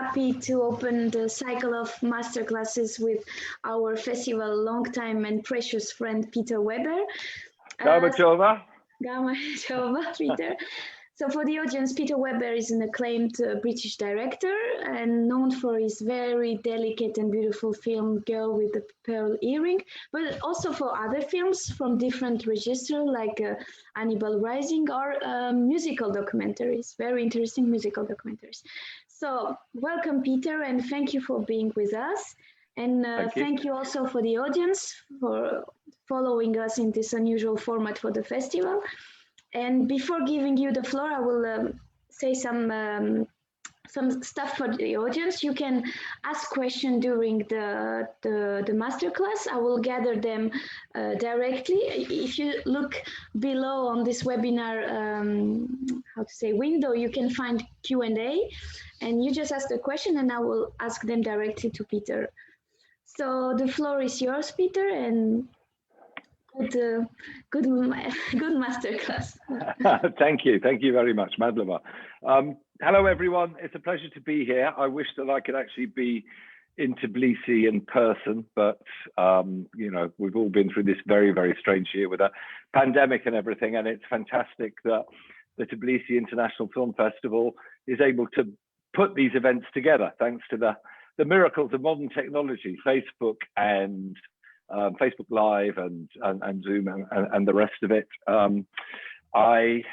happy to open the cycle of masterclasses with our festival longtime and precious friend, Peter Weber. Gamachova, Peter. So for the audience, Peter Weber is an acclaimed British director and known for his very delicate and beautiful film Girl with the Pearl Earring, but also for other films from different registers like Hannibal Rising or musical documentaries, very interesting musical documentaries. So welcome, Peter, and thank you for being with us. And thank you also for the audience for following us in this unusual format for the festival. And before giving you the floor, I will say some stuff for the audience. You can ask questions during the masterclass. I will gather them directly. If you look below on this webinar, window, you can find Q&A, and you just ask the question, and I will ask them directly to Peter. So the floor is yours, Peter, and good masterclass. Thank you very much, Madlova. Hello, everyone. It's a pleasure to be here. I wish that I could actually be in Tbilisi in person, but you know, we've all been through this very, very strange year with a pandemic and everything, and it's fantastic that the Tbilisi International Film Festival is able to put these events together thanks to the miracles of modern technology, Facebook and Facebook Live and Zoom and the rest of it. I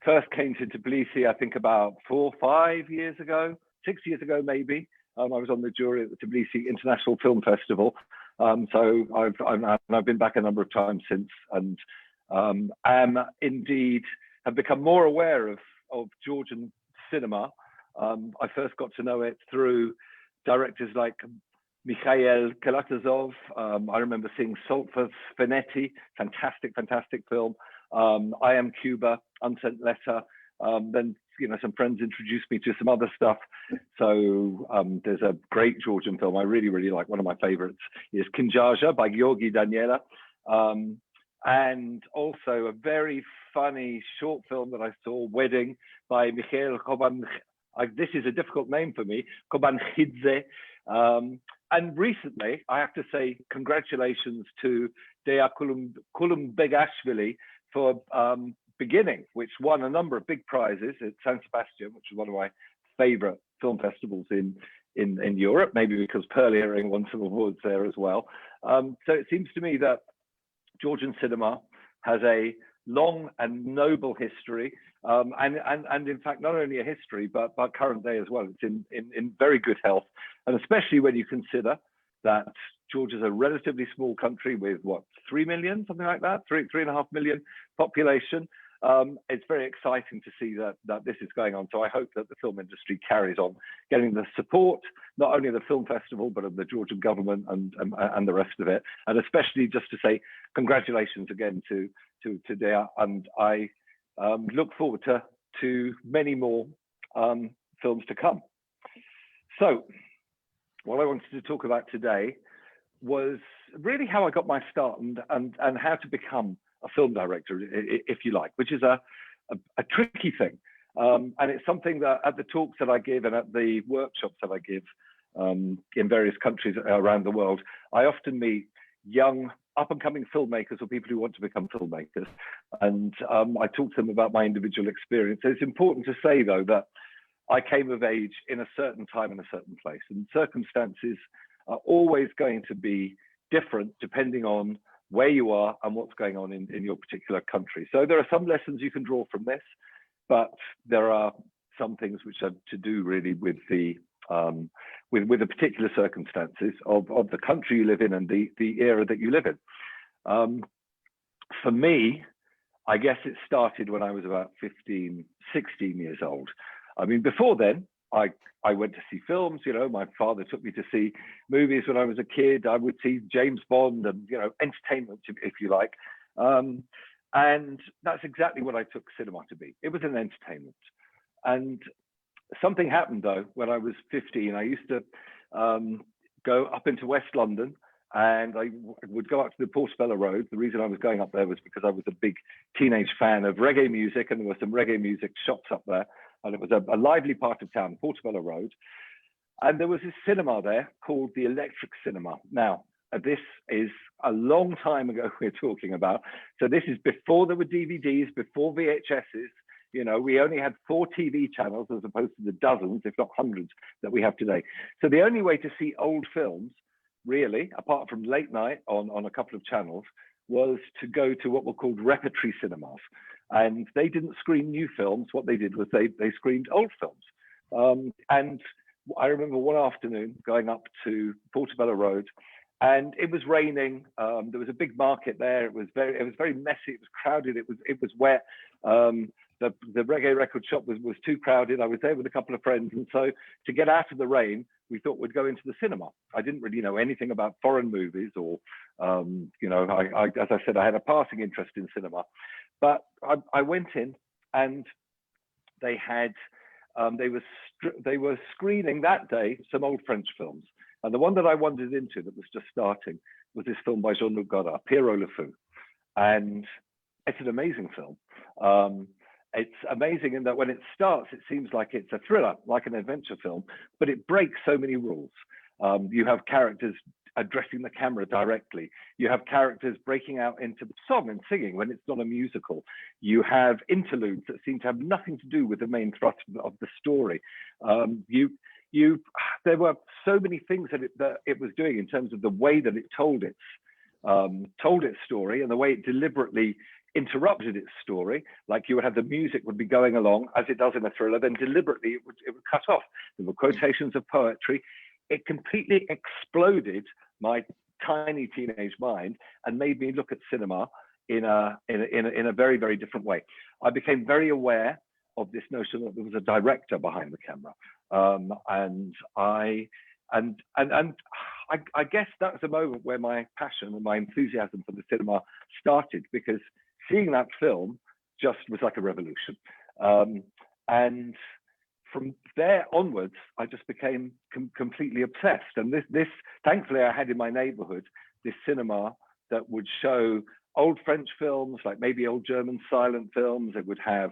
first came to Tbilisi, I think about 4 or 5 years ago, 6 years ago maybe. I was on the jury at the Tbilisi International Film Festival. So I've been back a number of times since, and am indeed have become more aware of Georgian cinema. I first got to know it through directors like Mikhail Kalatazov. I remember seeing Salt for Venetti, fantastic film. I Am Cuba, Unsent Letter. Then, you know, some friends introduced me to some other stuff. So there's a great Georgian film I really like. One of my favorites is Kinjaja by Georgi Daniela. And also a very funny short film that I saw, Wedding, by Mikhail Koban. This is a difficult name for me, Kobankhidze. And recently, I have to say congratulations to Dea Kulumbegashvili for Beginning, which won a number of big prizes at San Sebastian, which is one of my favorite film festivals in Europe, maybe because Pearl Earring won some awards there as well. So it seems to me that Georgian cinema has a long and noble history, and in fact not only a history but current day as well. It's in very good health, and especially when you consider that Georgia is a relatively small country with what, 3 million, something like that, 3.5 million population. It's very exciting to see that this is going on. So I hope that the film industry carries on getting the support, not only of the film festival, but of the Georgian government and the rest of it. And especially just to say congratulations again to Dea. And I look forward to many more films to come. So what I wanted to talk about today was really how I got my start and how to become a film director, if you like, which is a tricky thing. And it's something that at the talks that I give and at the workshops that I give in various countries around the world, I often meet young up-and-coming filmmakers or people who want to become filmmakers. And I talk to them about my individual experience. It's important to say, though, that I came of age in a certain time and a certain place, and circumstances are always going to be different depending on where you are and what's going on in your particular country. So there are some lessons you can draw from this, but there are some things which are to do really with the particular circumstances of the country you live in and the era that you live in. For me, I guess it started when I was about 15, 16 years old. I mean, before then, I went to see films. You know, my father took me to see movies when I was a kid. I would see James Bond and, you know, entertainment, if you like. And that's exactly what I took cinema to be. It was an entertainment. And something happened, though, when I was 15. I used to go up into West London, and I would go up to the Portobello Road. The reason I was going up there was because I was a big teenage fan of reggae music, and there were some reggae music shops up there. And it was a lively part of town, Portobello Road. And there was this cinema there called the Electric Cinema. Now, this is a long time ago we're talking about. So this is before there were DVDs, before VHSs. You know, we only had 4 TV channels as opposed to the dozens, if not hundreds, that we have today. So the only way to see old films, really, apart from late night on a couple of channels, was to go to what were called repertory cinemas. And they didn't screen new films. What they did was they screened old films. And I remember one afternoon going up to Portobello Road, and it was raining. There was a big market there. It was very messy. It was crowded. It was wet. The reggae record shop was too crowded. I was there with a couple of friends, and so to get out of the rain, we thought we'd go into the cinema. I didn't really know anything about foreign movies, or you know, as I said, I had a passing interest in cinema, but I went in, and they had they were screening that day some old French films, and the one that I wandered into that was just starting was this film by Jean-Luc Godard, Pierrot le Fou, and it's an amazing film. It's amazing in that when it starts, it seems like it's a thriller, like an adventure film, but it breaks so many rules. You have characters addressing the camera directly. You have characters breaking out into song and singing when it's not a musical. You have interludes that seem to have nothing to do with the main thrust of the story. There were so many things that it was doing in terms of the way that it told its story, and the way it deliberately interrupted its story. Like you would have the music would be going along as it does in a thriller, then deliberately it would cut off. There were quotations of poetry. It completely exploded my tiny teenage mind and made me look at cinema in a very, very different way. I became very aware of this notion that there was a director behind the camera, and I guess that was a moment where my passion and my enthusiasm for the cinema started, because seeing that film just was like a revolution. And from there onwards, I just became completely obsessed. And this, thankfully, I had in my neighborhood this cinema that would show old French films, like maybe old German silent films. It would have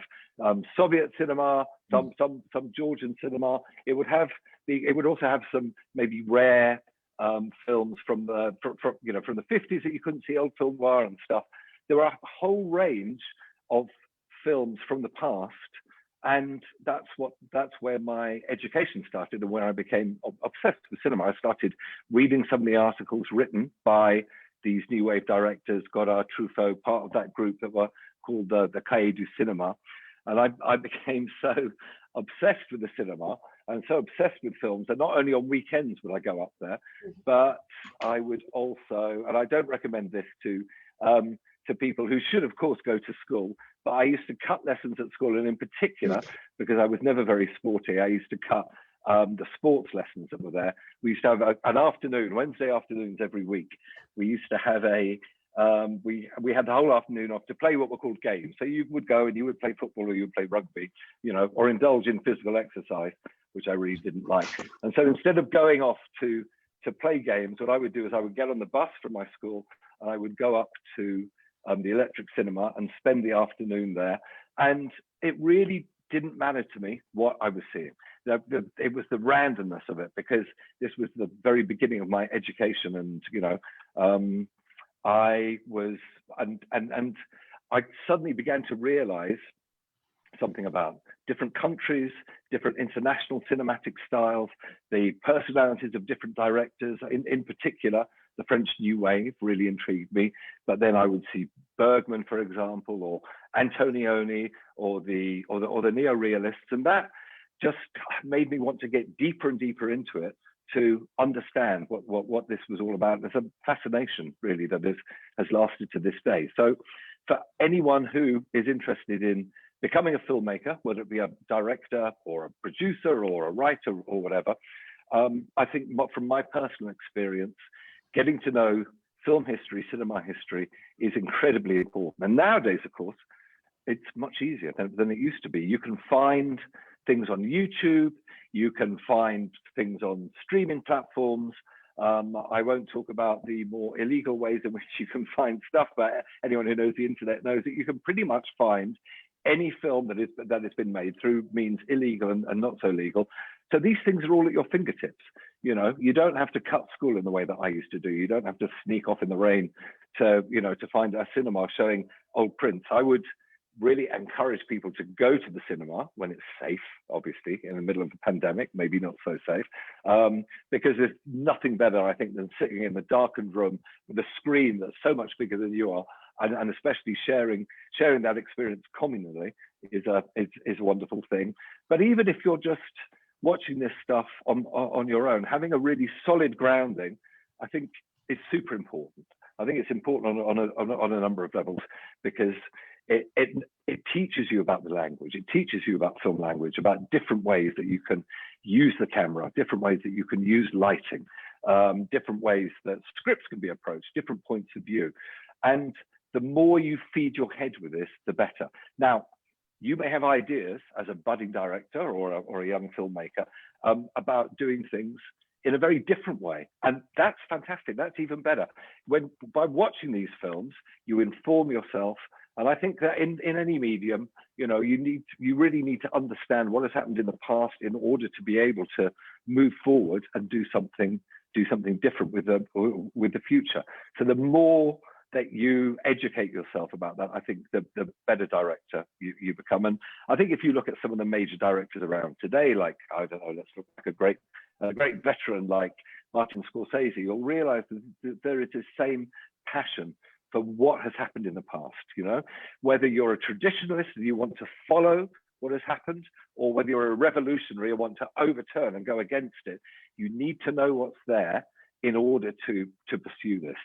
Soviet cinema, some Georgian cinema. It would also have some maybe rare films from the 50s that you couldn't see, old film noir and stuff. There were a whole range of films from the past, and that's where my education started, and where I became obsessed with cinema. I started reading some of the articles written by these new wave directors, Godard, Truffaut, part of that group that were called the Cahiers du Cinema, and I became so obsessed with the cinema and so obsessed with films that not only on weekends would I go up there, but I would also, and I don't recommend this to people who should, of course, go to school, but I used to cut lessons at school, and in particular, because I was never very sporty, I used to cut the sports lessons that were there. We used to have an afternoon, Wednesday afternoons every week. We used to have we had the whole afternoon off to play what were called games. So you would go and you would play football, or you would play rugby, you know, or indulge in physical exercise, which I really didn't like. And so instead of going off to play games, what I would do is I would get on the bus from my school, and I would go up to the Electric Cinema and spend the afternoon there. And it really didn't matter to me what I was seeing. It was the randomness of it, because this was the very beginning of my education. And, you know, I suddenly began to realize something about different countries, different international cinematic styles, the personalities of different directors. In particular, the French New Wave really intrigued me. But then I would see Bergman, for example, or Antonioni, or the neo-realists, and that just made me want to get deeper and deeper into it to understand what this was all about. There's a fascination, really, that has lasted to this day. So for anyone who is interested in becoming a filmmaker, whether it be a director or a producer or a writer or whatever, I think from my personal experience, getting to know film history, cinema history is incredibly important. And nowadays, of course, it's much easier than it used to be. You can find things on YouTube, you can find things on streaming platforms. I won't talk about the more illegal ways in which you can find stuff, but anyone who knows the internet knows that you can pretty much find any film that has been made through means illegal and not so legal, So these things are all at your fingertips. You know, you don't have to cut school in the way that I used to do. You don't have to sneak off in the rain to, you know, to find a cinema showing old prints. I would really encourage people to go to the cinema when it's safe, obviously, in the middle of the pandemic, maybe not so safe, because there's nothing better, I think, than sitting in the darkened room with a screen that's so much bigger than you are, and especially sharing that experience communally is a wonderful thing. But even if you're just watching this stuff on your own, having a really solid grounding, I think is super important. I think it's important on a number of levels, because it teaches you about the language. It teaches you about film language, about different ways that you can use the camera, different ways that you can use lighting, different ways that scripts can be approached, different points of view. And the more you feed your head with this, the better. Now, you may have ideas as a budding director or a young filmmaker about doing things in a very different way. And that's fantastic. That's even better. By watching these films, you inform yourself. And I think that in any medium, you know, you really need to understand what has happened in the past in order to be able to move forward and do something different with the future. So the more that you educate yourself about that, I think the better director you become. And I think if you look at some of the major directors around today, like, I don't know, let's look like a great veteran like Martin Scorsese, you'll realize that there is the same passion for what has happened in the past. You know, whether you're a traditionalist and you want to follow what has happened, or whether you're a revolutionary and want to overturn and go against it, you need to know what's there in order to pursue this.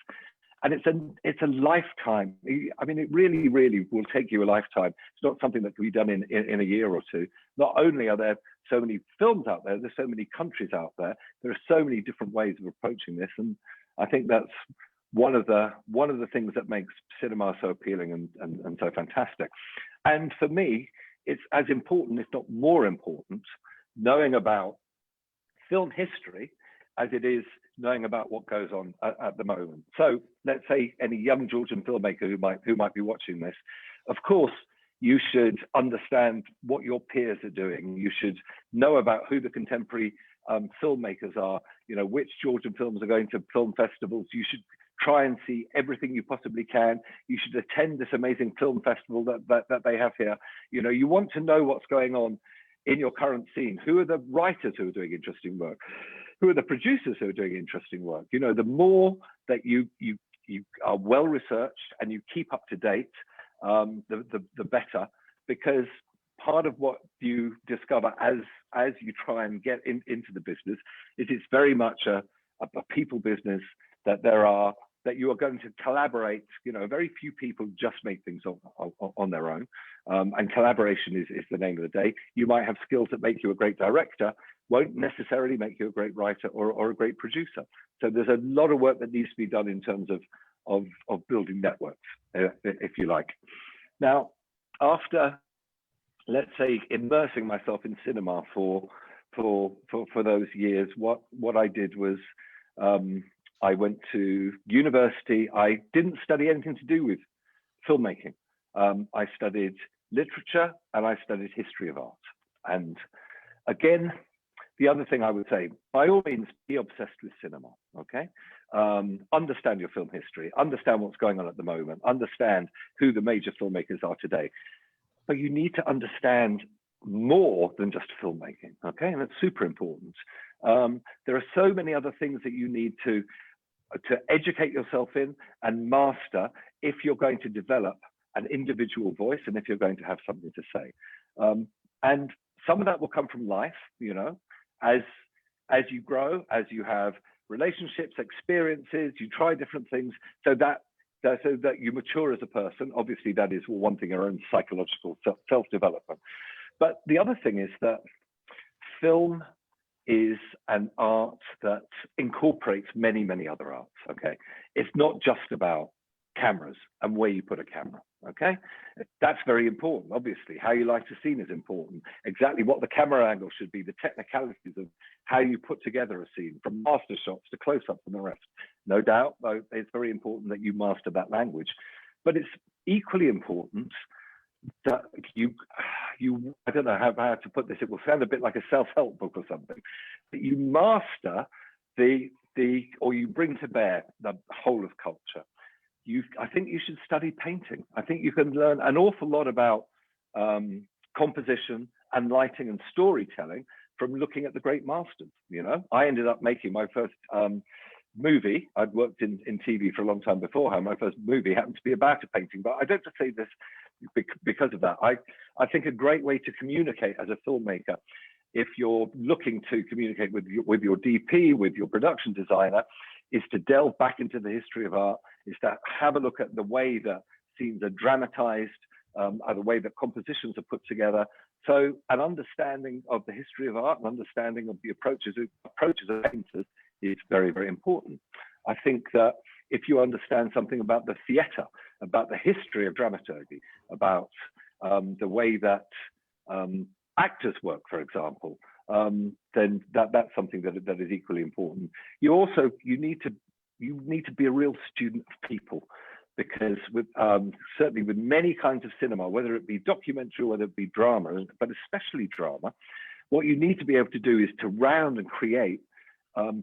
And it's a lifetime. I mean, it really, really will take you a lifetime. It's not something that can be done in a year or two. Not only are there so many films out there, there's so many countries out there. There are so many different ways of approaching this, and I think that's one of the things that makes cinema so appealing and so fantastic. And for me, it's as important, if not more important, knowing about film history as it is knowing about what goes on at the moment. So let's say any young Georgian filmmaker who might be watching this, of course, you should understand what your peers are doing. You should know about who the contemporary filmmakers are, you know, which Georgian films are going to film festivals. You should try and see everything you possibly can. You should attend this amazing film festival that they have here. You know, you want to know what's going on in your current scene. Who are the writers who are doing interesting work? Who are the producers who are doing interesting work? You know, the more that you are well researched and you keep up to date, the better, because part of what you discover as you try and get into the business is it's very much a people business, that you are going to collaborate. You know, very few people just make things on their own, and collaboration is the name of the day. You might have skills that make you a great director, won't necessarily make you a great writer or a great producer. So there's a lot of work that needs to be done in terms of building networks, if you like. Now, after, let's say, immersing myself in cinema for those years, what I did was, I went to university. I didn't study anything to do with filmmaking. I studied literature and I studied history of art. And again, the other thing I would say, by all means, be obsessed with cinema, okay? Understand your film history, understand what's going on at the moment, understand who the major filmmakers are today. But you need to understand more than just filmmaking, okay? And that's super important. There are so many other things that you need to educate yourself in and master if you're going to develop an individual voice and if you're going to have something to say. And some of that will come from life, you know, as you grow, as you have relationships, experiences, you try different things, so that you mature as a person. Obviously, that is one thing, our own psychological self-development. But the other thing is that film is an art that incorporates many, many other arts, okay? It's not just about cameras and where you put a camera, okay? That's very important, obviously. How you light a scene is important. Exactly what the camera angle should be, the technicalities of how you put together a scene, from master shots to close-ups and the rest. No doubt, though, it's very important that you master that language. But it's equally important that you I don't know how to put this. It will sound a bit like a self-help book or something. But you master or you bring to bear the whole of culture. I think you should study painting. I think you can learn an awful lot about composition and lighting and storytelling from looking at the great masters. You know, I ended up making my first movie. I'd worked in TV for a long time beforehand. My first movie happened to be about a painting, but I don't just say this because of that. I think a great way to communicate as a filmmaker, if you're looking to communicate with your DP, with your production designer, is to delve back into the history of art, is to have a look at the way that scenes are dramatized, the way that compositions are put together. So an understanding of the history of art, an understanding of the approaches of painters is very, very important. I think that if you understand something about the theatre, about the history of dramaturgy, about the way that actors work, for example, then that's something that is equally important. You need to be a real student of people, because certainly with many kinds of cinema, whether it be documentary, whether it be drama, but especially drama, what you need to be able to do is to round and create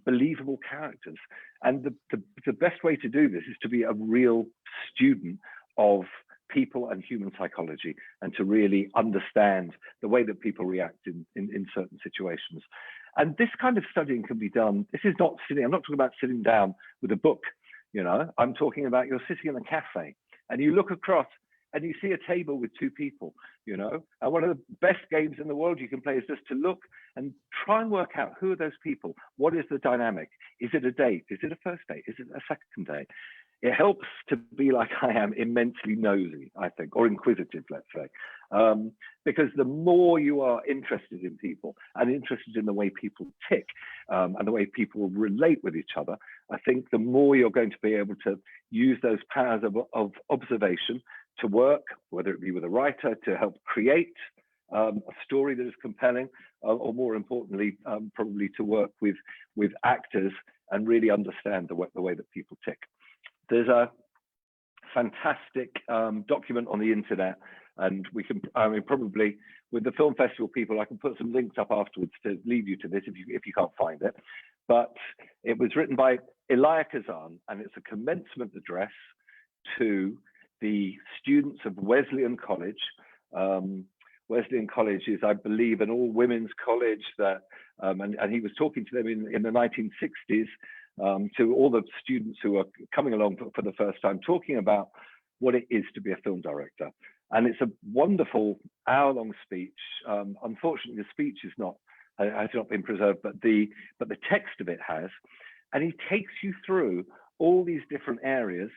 believable characters. And the best way to do this is to be a real student of people and human psychology, and to really understand the way that people react in certain situations. And this kind of studying can be done. This is not sitting, I'm not talking about sitting down with a book, you know, I'm talking about you're sitting in a cafe and you look across and you see a table with two people, you know, and one of the best games in the world you can play is just to look and try and work out who are those people. What is the dynamic? Is it a date? Is it a first date? Is it a second date? It helps to be like I am, immensely nosy, I think, or inquisitive, let's say, because the more you are interested in people and interested in the way people tick and the way people relate with each other, I think the more you're going to be able to use those powers of observation to work, whether it be with a writer, to help create a story that is compelling, or more importantly, probably to work with actors and really understand the way that people tick. There's a fantastic document on the internet, and we can, I mean, probably with the film festival people, I can put some links up afterwards to lead you to this if you can't find it. But it was written by Elia Kazan, and it's a commencement address to the students of Wesleyan College. Wesleyan College is, I believe, an all-women's college that, and he was talking to them in the 1960s. To all the students who are coming along for the first time, talking about what it is to be a film director. And it's a wonderful hour-long speech. Unfortunately, the speech has not been preserved, but the text of it has. And he takes you through all these different areas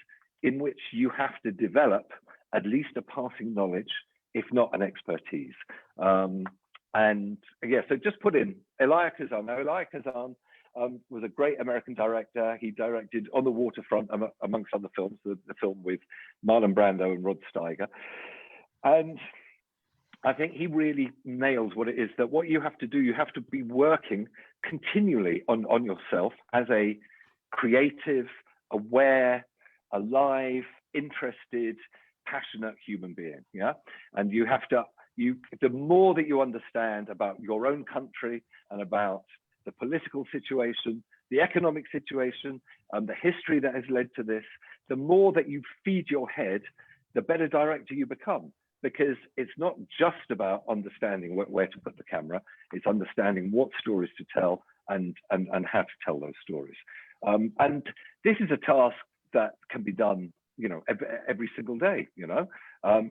in which you have to develop at least a passing knowledge, if not an expertise. And yeah, so just put in Elia Kazan. Now, Elia Kazan was a great American director. He directed On the Waterfront, amongst other films, the film with Marlon Brando and Rod Steiger. And I think he really nails what it is, that what you have to do, you have to be working continually on yourself as a creative, aware, alive, interested, passionate human being. Yeah. And you have to, the more that you understand about your own country and about the political situation, the economic situation, the history that has led to this, the more that you feed your head, the better director you become. Because it's not just about understanding where to put the camera, it's understanding what stories to tell and how to tell those stories. And this is a task that can be done, you know, every single day, you know,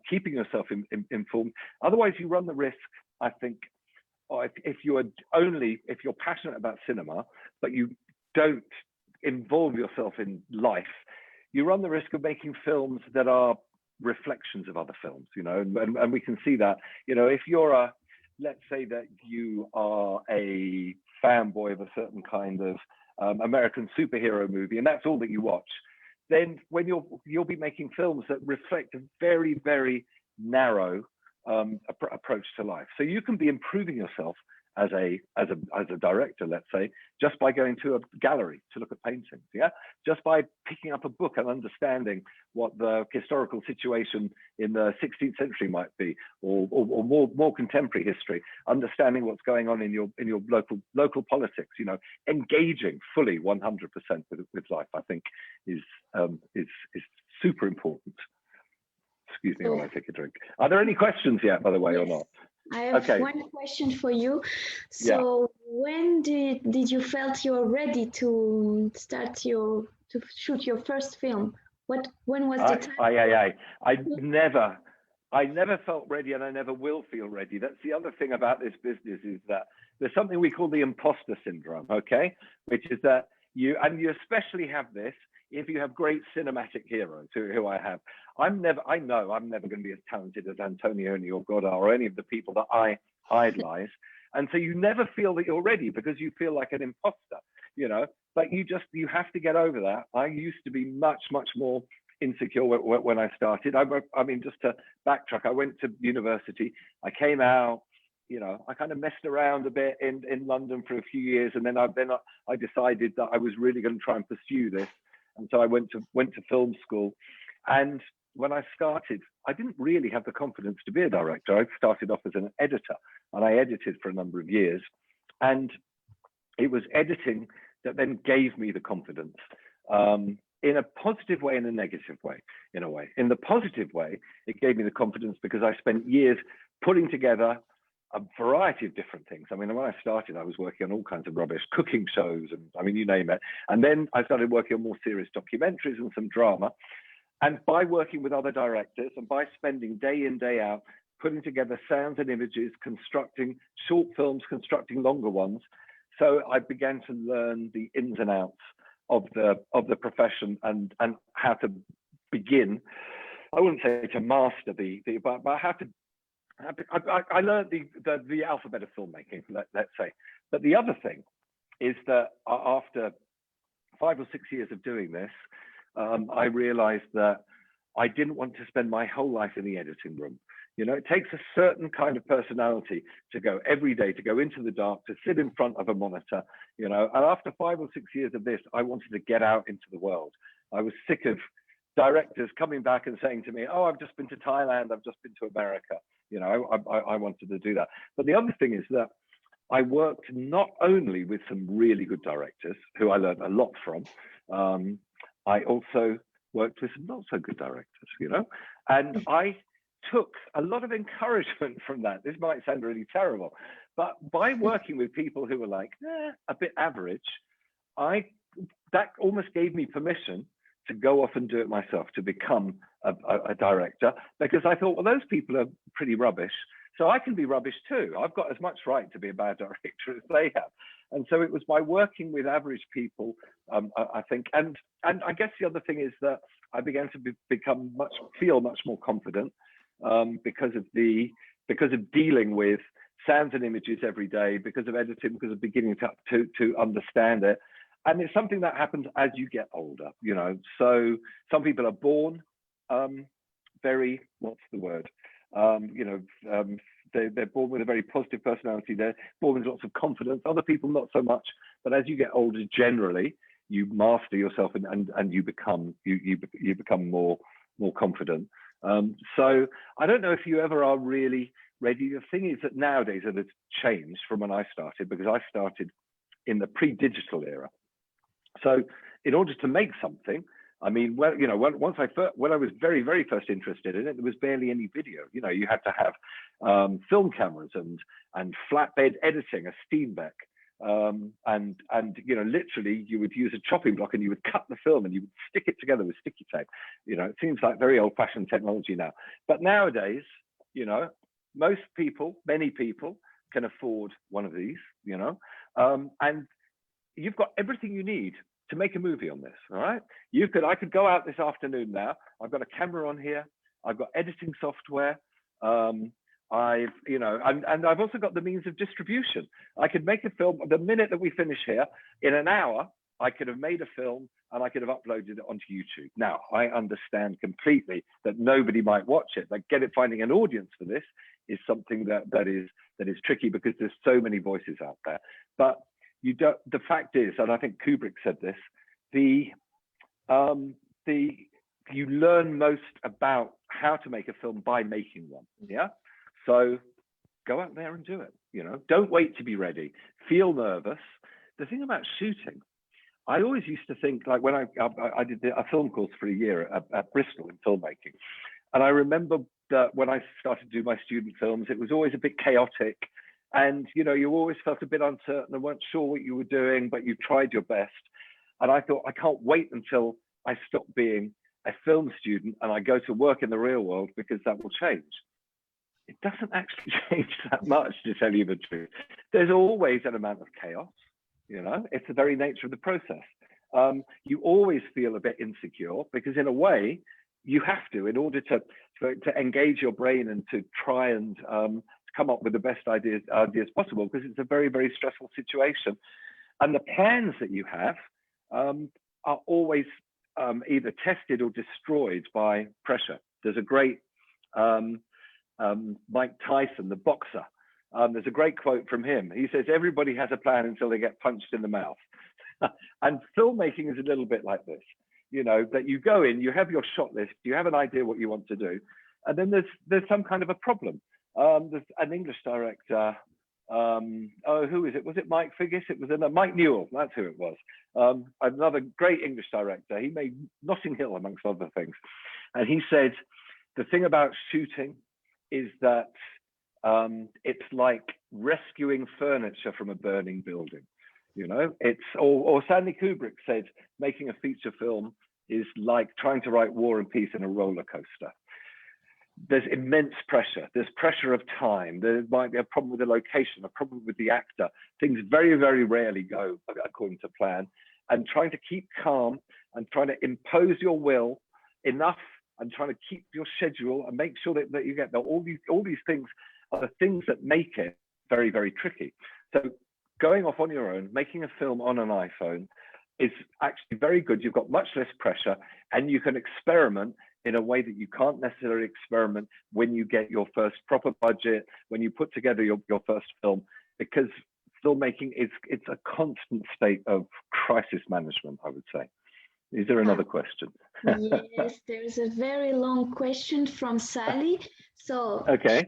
keeping yourself informed. Otherwise, you run the risk, I think, if you're passionate about cinema, but you don't involve yourself in life, you run the risk of making films that are reflections of other films, you know, and we can see that, you know, if you're let's say that you are a fanboy of a certain kind of American superhero movie, and that's all that you watch, then when you'll be making films that reflect a very, very narrow approach to life. So you can be improving yourself as a director, let's say, just by going to a gallery to look at paintings, yeah, just by picking up a book and understanding what the historical situation in the 16th century might be, or more contemporary history, understanding what's going on in your local politics, you know, engaging fully 100% with life, I think is super important. Excuse me while I take a drink. Are there any questions yet, by the way, or not? I have one question for you. So when did you felt you're ready to start to shoot your first film? When was the time? I never felt ready, and I never will feel ready. That's the other thing about this business, is that there's something we call the imposter syndrome, okay? Which is that you especially have this if you have great cinematic heroes, who I have. I know I'm never going to be as talented as Antonioni or Godard or any of the people that I idolize. And so you never feel that you're ready because you feel like an imposter, you know, but you have to get over that. I used to be much more insecure when I started. I mean, just to backtrack, I went to university, I came out, you know, I kind of messed around a bit in London for a few years. And then I decided that I was really going to try and pursue this. And so I went to film school. And when I started, I didn't really have the confidence to be a director. I started off as an editor, and I edited for a number of years. And it was editing that then gave me the confidence, in a positive way and a negative way, in a way. In the positive way, it gave me the confidence because I spent years putting together a variety of different things. I mean, when I started, I was working on all kinds of rubbish, cooking shows, and I mean, you name it. And then I started working on more serious documentaries and some drama. And by working with other directors and by spending day in, day out, putting together sounds and images, constructing short films, constructing longer ones. So I began to learn the ins and outs of the profession and how to begin. I wouldn't say to master but how to. I learned the alphabet of filmmaking, let's say. But the other thing is that after 5 or 6 years of doing this, I realized that I didn't want to spend my whole life in the editing room. You know, it takes a certain kind of personality to go every day, to go into the dark, to sit in front of a monitor, you know. And after 5 or 6 years of this, I wanted to get out into the world. I was sick of directors coming back and saying to me, oh, I've just been to Thailand, I've just been to America. You know, I wanted to do that. But the other thing is that I worked not only with some really good directors who I learned a lot from, I also worked with some not so good directors, you know, and I took a lot of encouragement from that. This might sound really terrible, but by working with people who were like a bit average, that almost gave me permission to go off and do it myself, to become a director, because I thought, well, those people are pretty rubbish, so I can be rubbish too. I've got as much right to be a bad director as they have. And so it was by working with average people, I think, and I guess the other thing is that I began to feel much more confident because of dealing with sounds and images every day, because of editing, because of beginning to understand it. And it's something that happens as you get older, you know. So some people are born very, what's the word? They're born with a very positive personality. They're born with lots of confidence. Other people, not so much. But as you get older, generally, you master yourself and you become more confident. So I don't know if you ever are really ready. The thing is that nowadays it has changed from when I started, because I started in the pre-digital era. So in order to make something, I mean, well, you know, when I was very, very first interested in it, there was barely any video. You know, you had to have film cameras and flatbed editing, a Steenbeck, and you know, literally you would use a chopping block and you would cut the film and you would stick it together with sticky tape. You know, it seems like very old-fashioned technology now. But nowadays, you know, many people can afford one of these. You know, and you've got everything you need to make a movie on this. All right, I could go out this afternoon now. I've got a camera on here. I've got editing software. And I've also got the means of distribution. I could make a film the minute that we finish here. In an hour, I could have made a film and I could have uploaded it onto YouTube. Now, I understand completely that nobody might watch it. Like, finding an audience for this is something that is tricky because there's so many voices out there. But you don't. The fact is, and I think Kubrick said this, you learn most about how to make a film by making one. Yeah. So go out there and do it. You know, don't wait to be ready. Feel nervous. The thing about shooting, I always used to think, like when I did a film course for a year at Bristol in filmmaking, and I remember that when I started to do my student films, it was always a bit chaotic, and you know, you always felt a bit uncertain and weren't sure what you were doing, but you tried your best. And I thought, I can't wait until I stop being a film student and I go to work in the real world, because that will change. It doesn't actually change that much, to tell you the truth. There's always an amount of chaos. You know, it's the very nature of the process. You always feel a bit insecure, because in a way you have to, in order to engage your brain and to try and come up with the best ideas possible, because it's a very, very stressful situation. And the plans that you have are always either tested or destroyed by pressure. There's a great Mike Tyson, the boxer. There's a great quote from him. He says, everybody has a plan until they get punched in the mouth. And filmmaking is a little bit like this, you know, that you go in, you have your shot list, you have an idea what you want to do, and then there's some kind of a problem. There's an English director, who is it? Was it Mike Figgis? It was Mike Newell, that's who it was. Another great English director. He made Notting Hill, amongst other things. And he said, the thing about shooting is that it's like rescuing furniture from a burning building. You know, or Stanley Kubrick said, making a feature film is like trying to write War and Peace in a roller coaster. There's immense pressure. There's pressure of time. There might be a problem with the location, a problem with the actor. Things very, very rarely go according to plan. And trying to keep calm and trying to impose your will enough and trying to keep your schedule and make sure that you get all these things are the things that make it very, very tricky. So going off on your own, making a film on an iPhone is actually very good. You've got much less pressure and you can experiment in a way that you can't necessarily experiment when you get your first proper budget, when you put together your first film, because filmmaking it's a constant state of crisis management, I would say. Is there another question? Yes, there's a very long question from Sally. So, okay.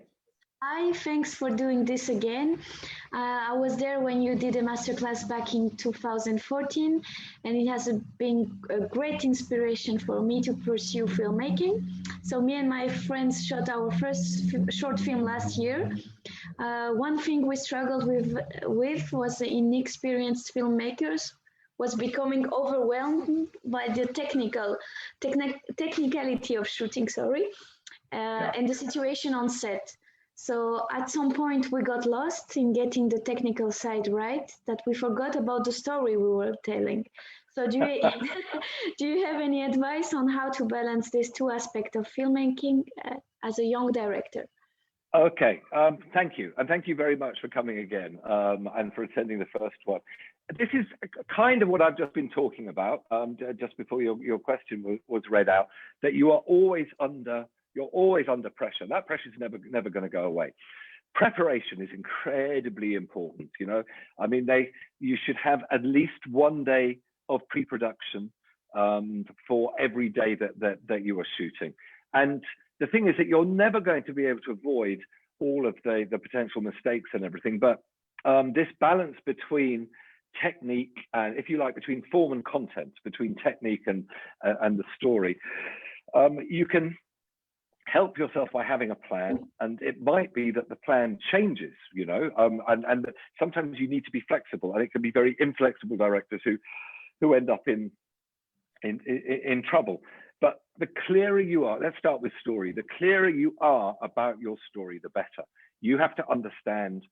Hi, thanks for doing this again. I was there when you did a masterclass back in 2014, and it has been a great inspiration for me to pursue filmmaking. So me and my friends shot our first short film last year. One thing we struggled with was the inexperienced filmmakers was becoming overwhelmed by the technicality of shooting, and the situation on set. So at some point we got lost in getting the technical side right, that we forgot about the story we were telling. So do you have any advice on how to balance these two aspects of filmmaking as a young director? Okay, thank you. And thank you very much for coming again and for attending the first one. This is kind of what I've just been talking about just before your question was read out, that you're always under pressure. That pressure is never going to go away. Preparation is incredibly important. You know, I mean, you should have at least one day of pre-production for every day that you are shooting. And the thing is that you're never going to be able to avoid all of the potential mistakes and everything. But this balance between technique and, if you like, between form and content, between technique and the story, you can help yourself by having a plan, and it might be that the plan changes, you know, and sometimes you need to be flexible, and it can be very inflexible directors who end up in trouble. But the clearer you are, let's start with story. The clearer you are about your story, the better. You have to understand,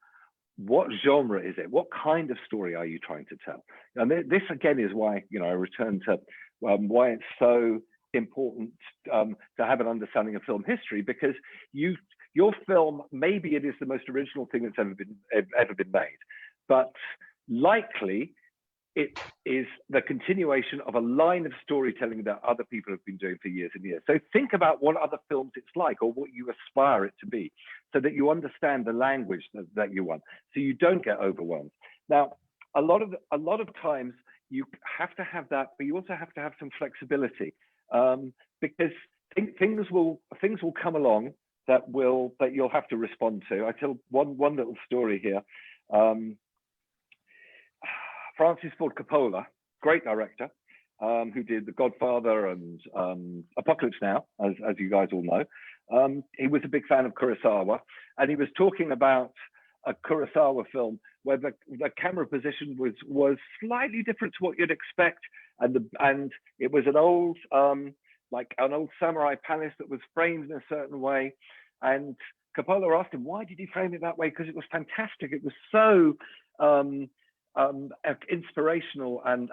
what genre is it? What kind of story are you trying to tell? And this again is why, you know, I return to why it's so important to have an understanding of film history, because your film, maybe it is the most original thing that's ever been made, but likely it is the continuation of a line of storytelling that other people have been doing for years and years. So think about what other films it's like, or what you aspire it to be, so that you understand the language that you want, so you don't get overwhelmed. Now, a lot of times you have to have that, but you also have to have some flexibility, because things will come along that you'll have to respond to. I tell one little story here. Francis Ford Coppola, great director, who did The Godfather and Apocalypse Now, as you guys all know. He was a big fan of Kurosawa, and he was talking about a Kurosawa film where the camera position was slightly different to what you'd expect, and it was an old like an old samurai palace that was framed in a certain way. And Coppola asked him, why did he frame it that way? Because it was fantastic. It was so inspirational and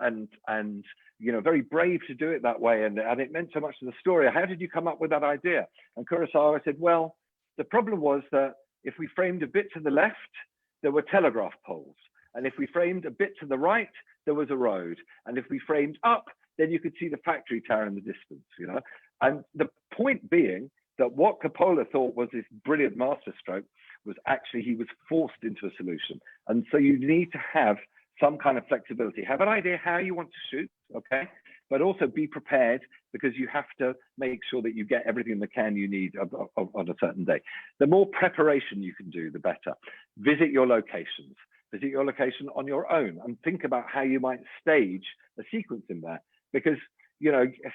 very brave to do it that way, and it meant so much to the story. How did you come up with that idea? And Kurosawa said, well, the problem was that if we framed a bit to the left, there were telegraph poles, and if we framed a bit to the right, there was a road, and if we framed up, then you could see the factory tower in the distance. And the point being that what Coppola thought was this brilliant masterstroke was actually he was forced into a solution. And so you need to have some kind of flexibility, have an idea how you want to shoot, okay, but also be prepared, because you have to make sure that you get everything in the can you need on a certain day. The more preparation you can do, the better. Visit your locations. Visit your location on your own and think about how you might stage a sequence in there, because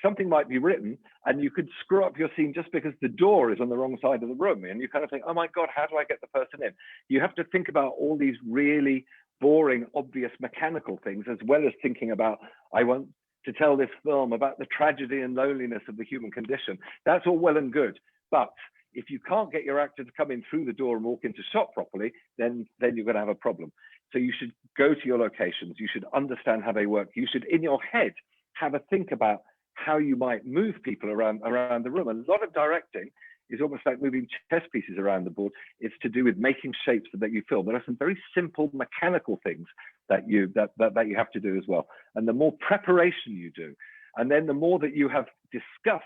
something might be written and you could screw up your scene just because the door is on the wrong side of the room, and you kind of think, oh my God, how do I get the person in? You have to think about all these really boring, obvious mechanical things, as well as thinking about, I want to tell this film about the tragedy and loneliness of the human condition. That's all well and good, but if you can't get your actor to come in through the door and walk into shot properly, then you're going to have a problem. So you should go to your locations. You should understand how they work. You should, in your head, have a think about how you might move people around the room. A lot of directing is almost like moving chess pieces around the board. It's to do with making shapes that you film. There are some very simple mechanical things that you have to do as well. And the more preparation you do, and then the more that you have discussed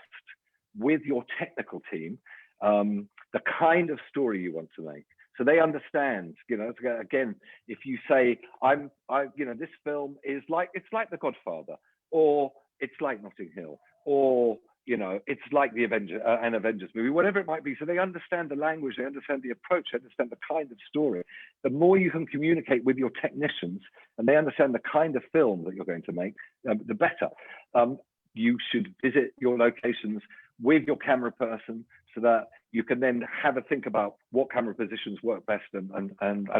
with your technical team, the kind of story you want to make. So they understand, again, if you say, this film is it's like The Godfather, or it's like Notting Hill, or it's like an Avengers movie, whatever it might be. So they understand the language, they understand the approach, they understand the kind of story. The more you can communicate with your technicians and they understand the kind of film that you're going to make, the better. You should visit your locations with your camera person so that you can then have a think about what camera positions work best and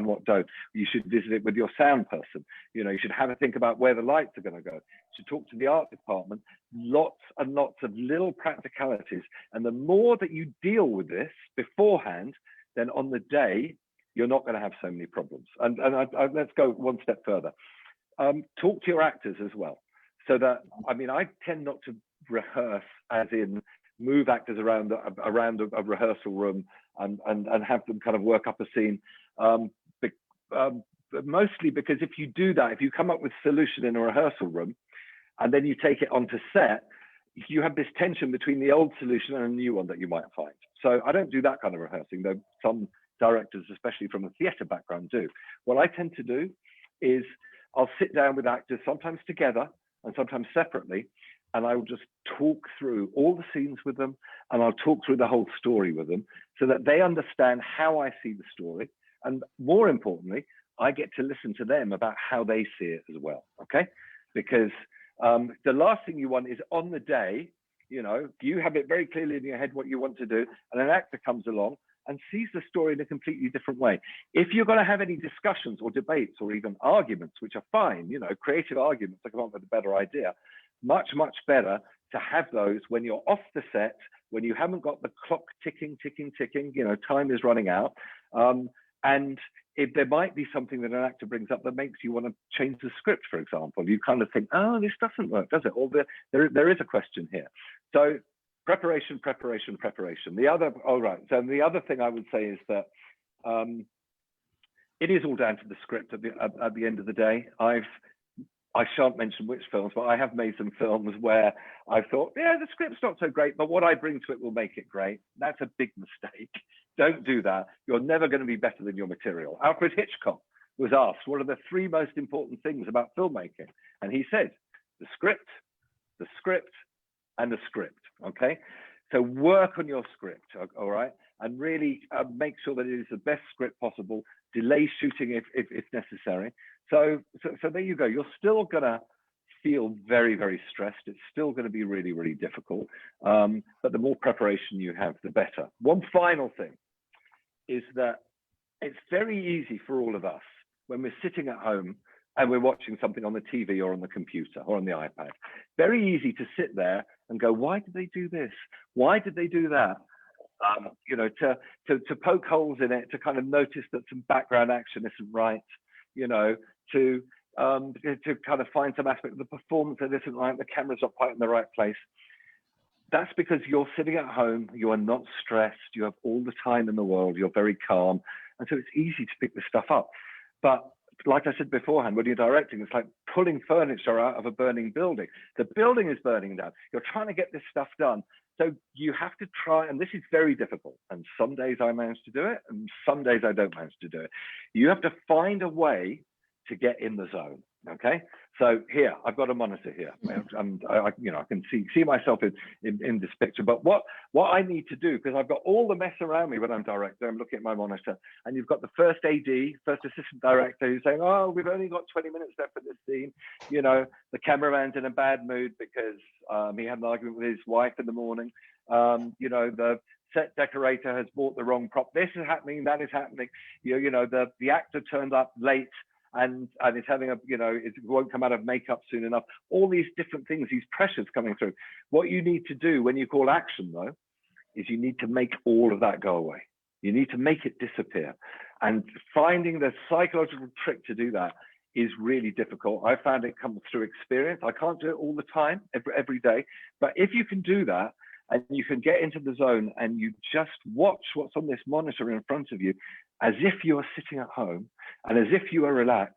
what don't. You should visit it with your sound person. You should have a think about where the lights are going to go. You should talk to the art department. Lots and lots of little practicalities. And the more that you deal with this beforehand, then on the day, you're not going to have so many problems. And let's go one step further. Talk to your actors as well. So that, I tend not to rehearse as in move actors around a rehearsal room and have them kind of work up a scene. Mostly because if you do that, if you come up with a solution in a rehearsal room and then you take it onto set, you have this tension between the old solution and a new one that you might find. So I don't do that kind of rehearsing, though some directors, especially from a theatre background, do. What I tend to do is I'll sit down with actors, sometimes together and sometimes separately, and I will just talk through all the scenes with them, and I'll talk through the whole story with them so that they understand how I see the story. And more importantly, I get to listen to them about how they see it as well, okay? Because the last thing you want is on the day, you have it very clearly in your head what you want to do, and an actor comes along and sees the story in a completely different way. If you're going to have any discussions or debates or even arguments, which are fine, creative arguments to come up with a better idea, much, much better to have those when you're off the set, when you haven't got the clock ticking, time is running out. And if there might be something that an actor brings up that makes you want to change the script, for example, you kind of think, oh, this doesn't work, does it? Or there is a question here. So preparation. The other thing I would say is that it is all down to the script at the end of the day. I shan't mention which films, but I have made some films where I thought, yeah, the script's not so great, but what I bring to it will make it great. That's a big mistake. Don't do that. You're never going to be better than your material. Alfred Hitchcock was asked, what are the 3 most important things about filmmaking? And he said, the script, and the script, okay? So work on your script, all right? And really make sure that it is the best script possible. Delay shooting if necessary. So there you go. You're still gonna feel very, very stressed. It's still gonna be really, really difficult. But the more preparation you have, the better. One final thing is that it's very easy for all of us when we're sitting at home and we're watching something on the TV or on the computer or on the iPad. Very easy to sit there and go, why did they do this? Why did they do that? You know, to poke holes in it, to kind of notice that some background action isn't right, you know, to kind of find some aspect of the performance that isn't right, the camera's not quite in the right place. That's because you're sitting at home, you are not stressed, you have all the time in the world, you're very calm, and so it's easy to pick this stuff up. But like I said beforehand, when you're directing, it's like pulling furniture out of a burning building. The building is burning down. You're trying to get this stuff done. So you have to try, and this is very difficult. And some days I manage to do it, and some days I don't manage to do it. You have to find a way to get in the zone. Okay, so here I've got a monitor here, and I can see myself in this picture. But what I need to do, because I've got all the mess around me when I'm directing, I'm looking at my monitor, and you've got the first AD, first assistant director, who's saying, "Oh, we've only got 20 minutes left for this scene." You know, the cameraman's in a bad mood because he had an argument with his wife in the morning. You know, the set decorator has bought the wrong prop. This is happening, that is happening. You know, the actor turned up late. And it's having it won't come out of makeup soon enough. All these different things, these pressures coming through. What you need to do when you call action, though, is you need to make all of that go away. You need to make it disappear. And finding the psychological trick to do that is really difficult. I found it comes through experience. I can't do it all the time, every day. But if you can do that, and you can get into the zone and you just watch what's on this monitor in front of you as if you are sitting at home and as if you are relaxed,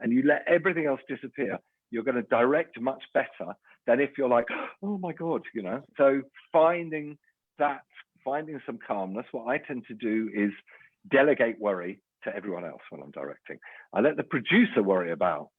and you let everything else disappear, you're going to direct much better than if you're like, oh my God, you know. So finding some calmness, what I tend to do is delegate worry to everyone else when I'm directing. I let the producer worry about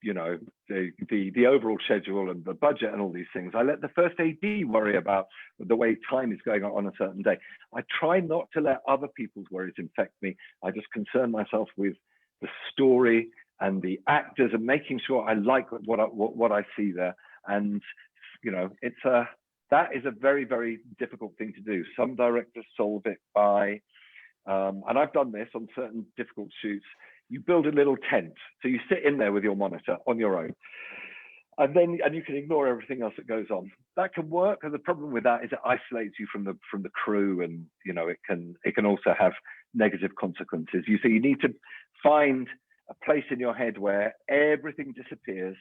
you know, the overall schedule and the budget and all these things. I let the first AD worry about the way time is going on a certain day. I try not to let other people's worries infect me. I just concern myself with the story and the actors and making sure I like what I see there. And you know, that is a very, very difficult thing to do. Some directors solve it by, and I've done this on certain difficult shoots. You build a little tent, so you sit in there with your monitor on your own, and you can ignore everything else that goes on. That can work, and the problem with that is it isolates you from the crew, and you know, it can also have negative consequences. You need to find a place in your head where everything disappears,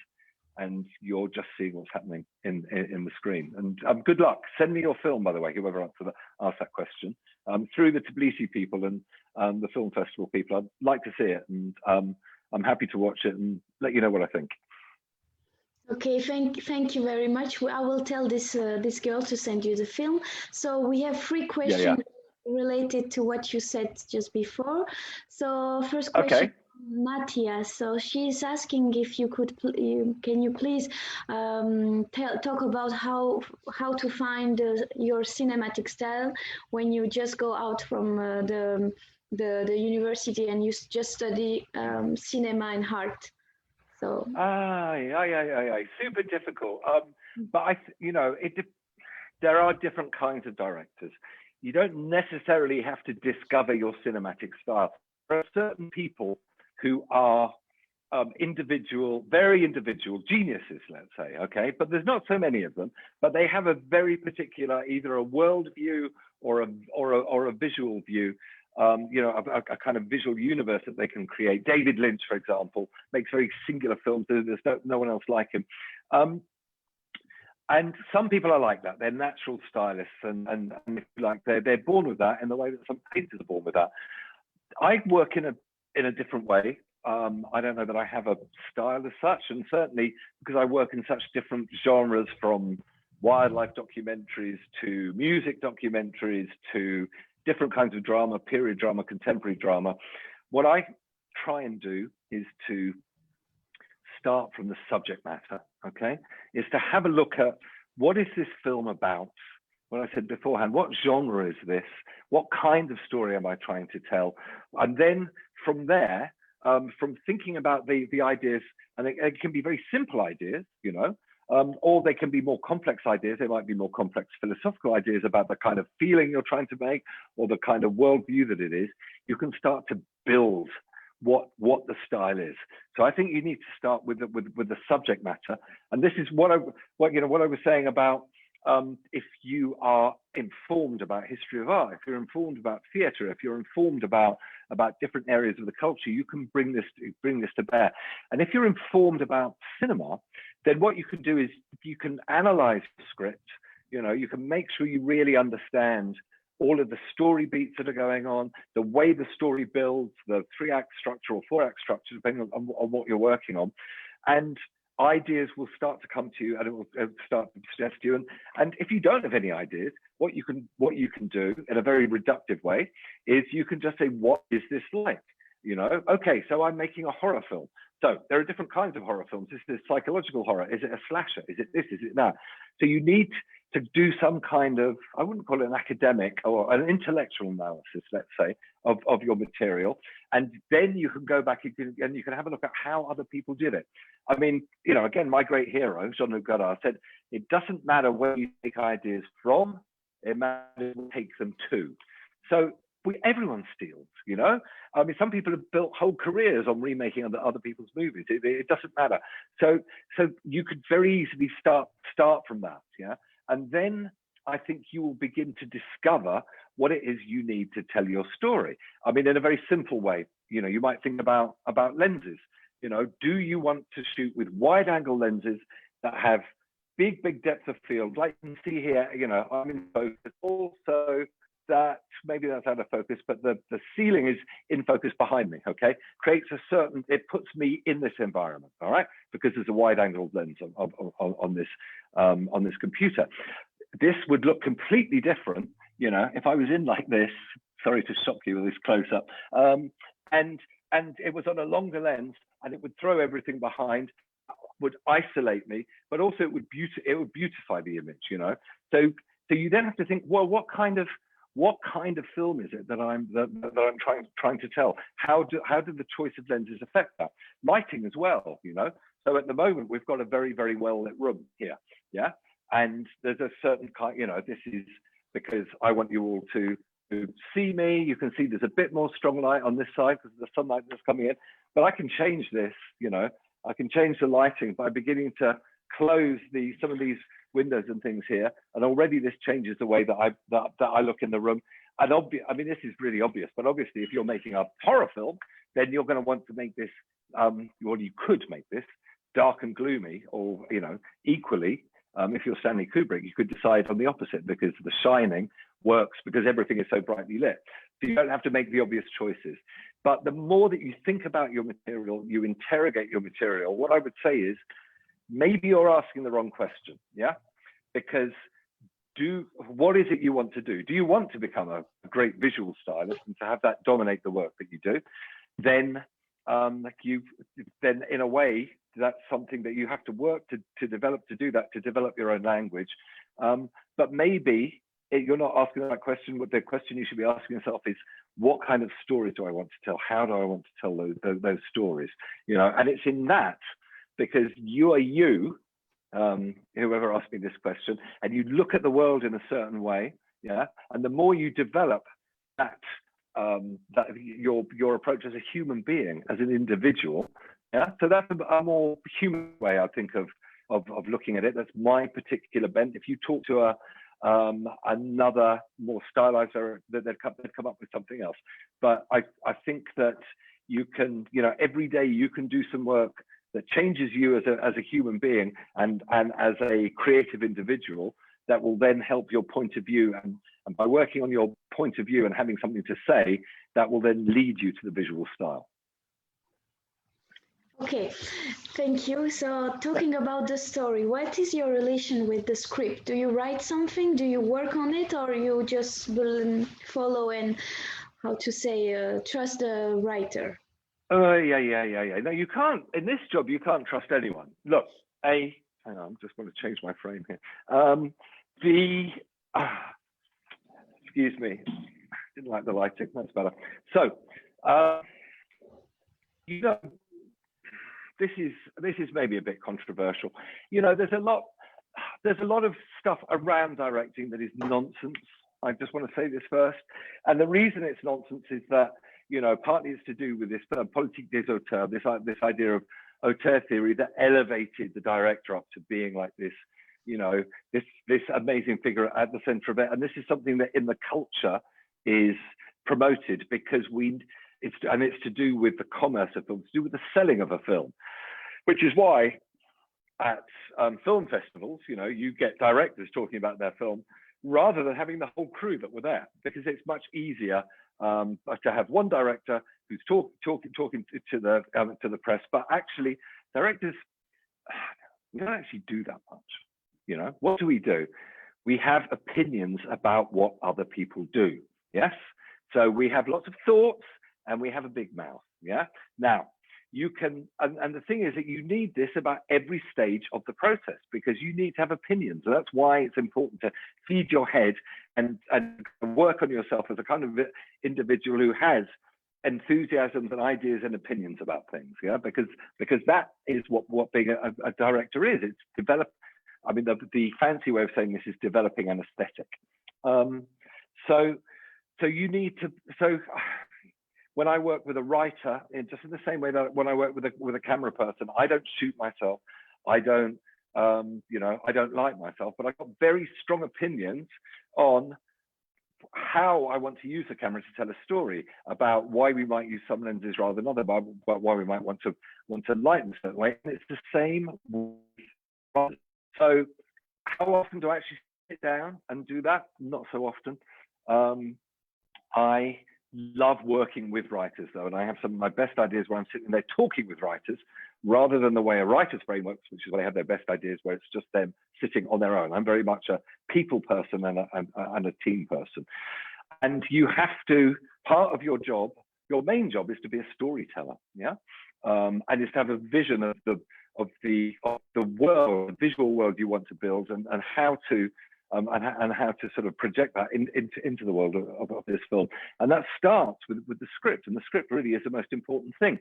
and you're just seeing what's happening in the screen. And good luck. Send me your film, by the way, whoever asked that question, through the Tbilisi people and the film festival people. I'd like to see it, and I'm happy to watch it and let you know what I think. Okay, thank you very much. I will tell this girl to send you the film. So we have 3 questions related to what you said just before. So first question. Okay. Matthias, so she's asking if you could, can you please talk about how to find your cinematic style when you just go out from the university and you just study cinema and art. So super difficult. But there are different kinds of directors. You don't necessarily have to discover your cinematic style. There are certain people who are very individual geniuses, let's say, okay? But there's not so many of them, but they have a very particular, either a world view or a visual view, a kind of visual universe that they can create. David Lynch, for example, makes very singular films. There's no one else like him. And some people are like that. They're natural stylists, and if you like, they're born with that in the way that some painters are born with that. I work in a different way. I don't know that I have a style as such, and certainly because I work in such different genres, from wildlife documentaries to music documentaries to different kinds of drama, period drama, contemporary drama. What I try and do is to start from the subject matter, okay? Is to have a look at, what is this film about? What I said beforehand, what genre is this? What kind of story am I trying to tell? And then from there, from thinking about the ideas, and it can be very simple ideas, you know, or they can be more complex ideas. They might be more complex philosophical ideas about the kind of feeling you're trying to make, or the kind of worldview that it is. You can start to build what the style is. So I think you need to start with the subject matter. And this is what I was saying about, if you are informed about history of art, if you're informed about theatre, if you're informed about different areas of the culture, you can bring this to bear. And if you're informed about cinema, then what you can do is you can analyze the script. You know, you can make sure you really understand all of the story beats that are going on, the way the story builds, the 3-act structure or 4-act structure, depending on what you're working on. And ideas will start to come to you, and it will start to suggest to you. And if you don't have any ideas, what you can do in a very reductive way is you can just say, what is this like? You know, okay, so I'm making a horror film. So there are different kinds of horror films. Is this psychological horror? Is it a slasher? Is it this? Is it that? So you need to do some kind of, I wouldn't call it an academic or an intellectual analysis, let's say, of your material. And then you can go back and you can have a look at how other people did it. I mean, you know, again, my great hero, Jean-Luc Godard, said, it doesn't matter where you take ideas from, it matters where you take them to. So everyone steals, you know? I mean, some people have built whole careers on remaking other people's movies. It doesn't matter. So you could very easily start from that, yeah? And then I think you will begin to discover what it is you need to tell your story. I mean, in a very simple way, you know, you might think about lenses. You know, do you want to shoot with wide angle lenses that have big depth of field, like you can see here, you know, I'm in focus. Also, that maybe that's out of focus, but the ceiling is in focus behind me, okay? Creates a certain, it puts me in this environment, all right? Because there's a wide angle lens on this computer. This would look completely different, you know, if I was in like this. Sorry to shock you with this close up. And it was on a longer lens, and it would throw everything behind, would isolate me, but also it would beautify the image, you know. So you then have to think, well, what kind of film is it that I'm trying to tell? How do the choice of lenses affect that? Lighting as well, you know. So at the moment we've got a very well lit room here, yeah. And there's a certain kind, you know, this is because I want you all to see me. You can see there's a bit more strong light on this side because of the sunlight that's coming in. But I can change this, you know. I can change the lighting by beginning to close some of these windows and things here, and already this changes the way that I look in the room. And I mean, this is really obvious, but obviously, if you're making a horror film, then you're going to want to make this. Well, you could make this dark and gloomy, or you know, equally. If you're Stanley Kubrick, you could decide on the opposite, because The Shining works because everything is so brightly lit. So you don't have to make the obvious choices. But the more that you think about your material, you interrogate your material, what I would say is, maybe you're asking the wrong question, yeah? Because what is it you want to do? Do you want to become a great visual stylist and to have that dominate the work that you do? Then, then in a way, that's something that you have to work to develop, to do that, to develop your own language. But maybe you're not asking that question. What the question you should be asking yourself is, what kind of stories do I want to tell? How do I want to tell those stories? You know, and it's in that, because you are you, whoever asked me this question, and you look at the world in a certain way, yeah. And the more you develop that your approach as a human being, as an individual, yeah. So that's a more human way, I think, of looking at it. That's my particular bent. If you talk to another more stylized, they'd come up with something else. But I think that you can, you know, every day you can do some work that changes you as a human being and as a creative individual, that will then help your point of view. And by working on your point of view and having something to say, that will then lead you to the visual style. Okay, thank you. So talking about the story, what is your relation with the script? Do you write something? Do you work on it, or you just follow and, how to say, trust the writer? Yeah. No, you can't, in this job, you can't trust anyone. Look, hang on, I just want to change my frame here. Excuse me, didn't like the lighting, that's better. So, you know, this is maybe a bit controversial. You know, there's a lot of stuff around directing that is nonsense. I just want to say this first. And the reason it's nonsense is that, you know, partly it's to do with this politique des auteurs, this idea of auteur theory that elevated the director up to being like this, you know, this amazing figure at the center of it. And this is something that in the culture is promoted because it's to do with the commerce of films, to do with the selling of a film, which is why at film festivals, you know, you get directors talking about their film rather than having the whole crew that were there, because it's much easier to have one director who's talking to the press. But actually, directors, we don't actually do that much. You know, what do? We have opinions about what other people do. Yes, so we have lots of thoughts and we have a big mouth. Yeah. Now you can, and the thing is that you need this about every stage of the process, because you need to have opinions. And that's why it's important to feed your head and work on yourself as a kind of individual who has enthusiasms and ideas and opinions about things. Yeah, because that is what being a director is. It's develop. I mean, the fancy way of saying this is developing an aesthetic. So you need to. So when I work with a writer, just in the same way that when I work with a camera person, I don't shoot myself. I don't, you know, I don't like myself, but I've got very strong opinions on how I want to use the camera to tell a story, about why we might use some lenses rather than other, but why we might want to lighten a certain way. And it's the same. So how often do I actually sit down and do that? Not so often. I love working with writers though, and I have some of my best ideas where I'm sitting there talking with writers rather than the way a writer's brain works, which is where they have their best ideas where it's just them sitting on their own. I'm very much a people person and a team person. And you have to, part of your job, your main job is to be a storyteller, yeah? And is to have a vision of the world, the visual world you want to build, and how to sort of project that into the world of this film. And that starts with the script, and the script really is the most important thing.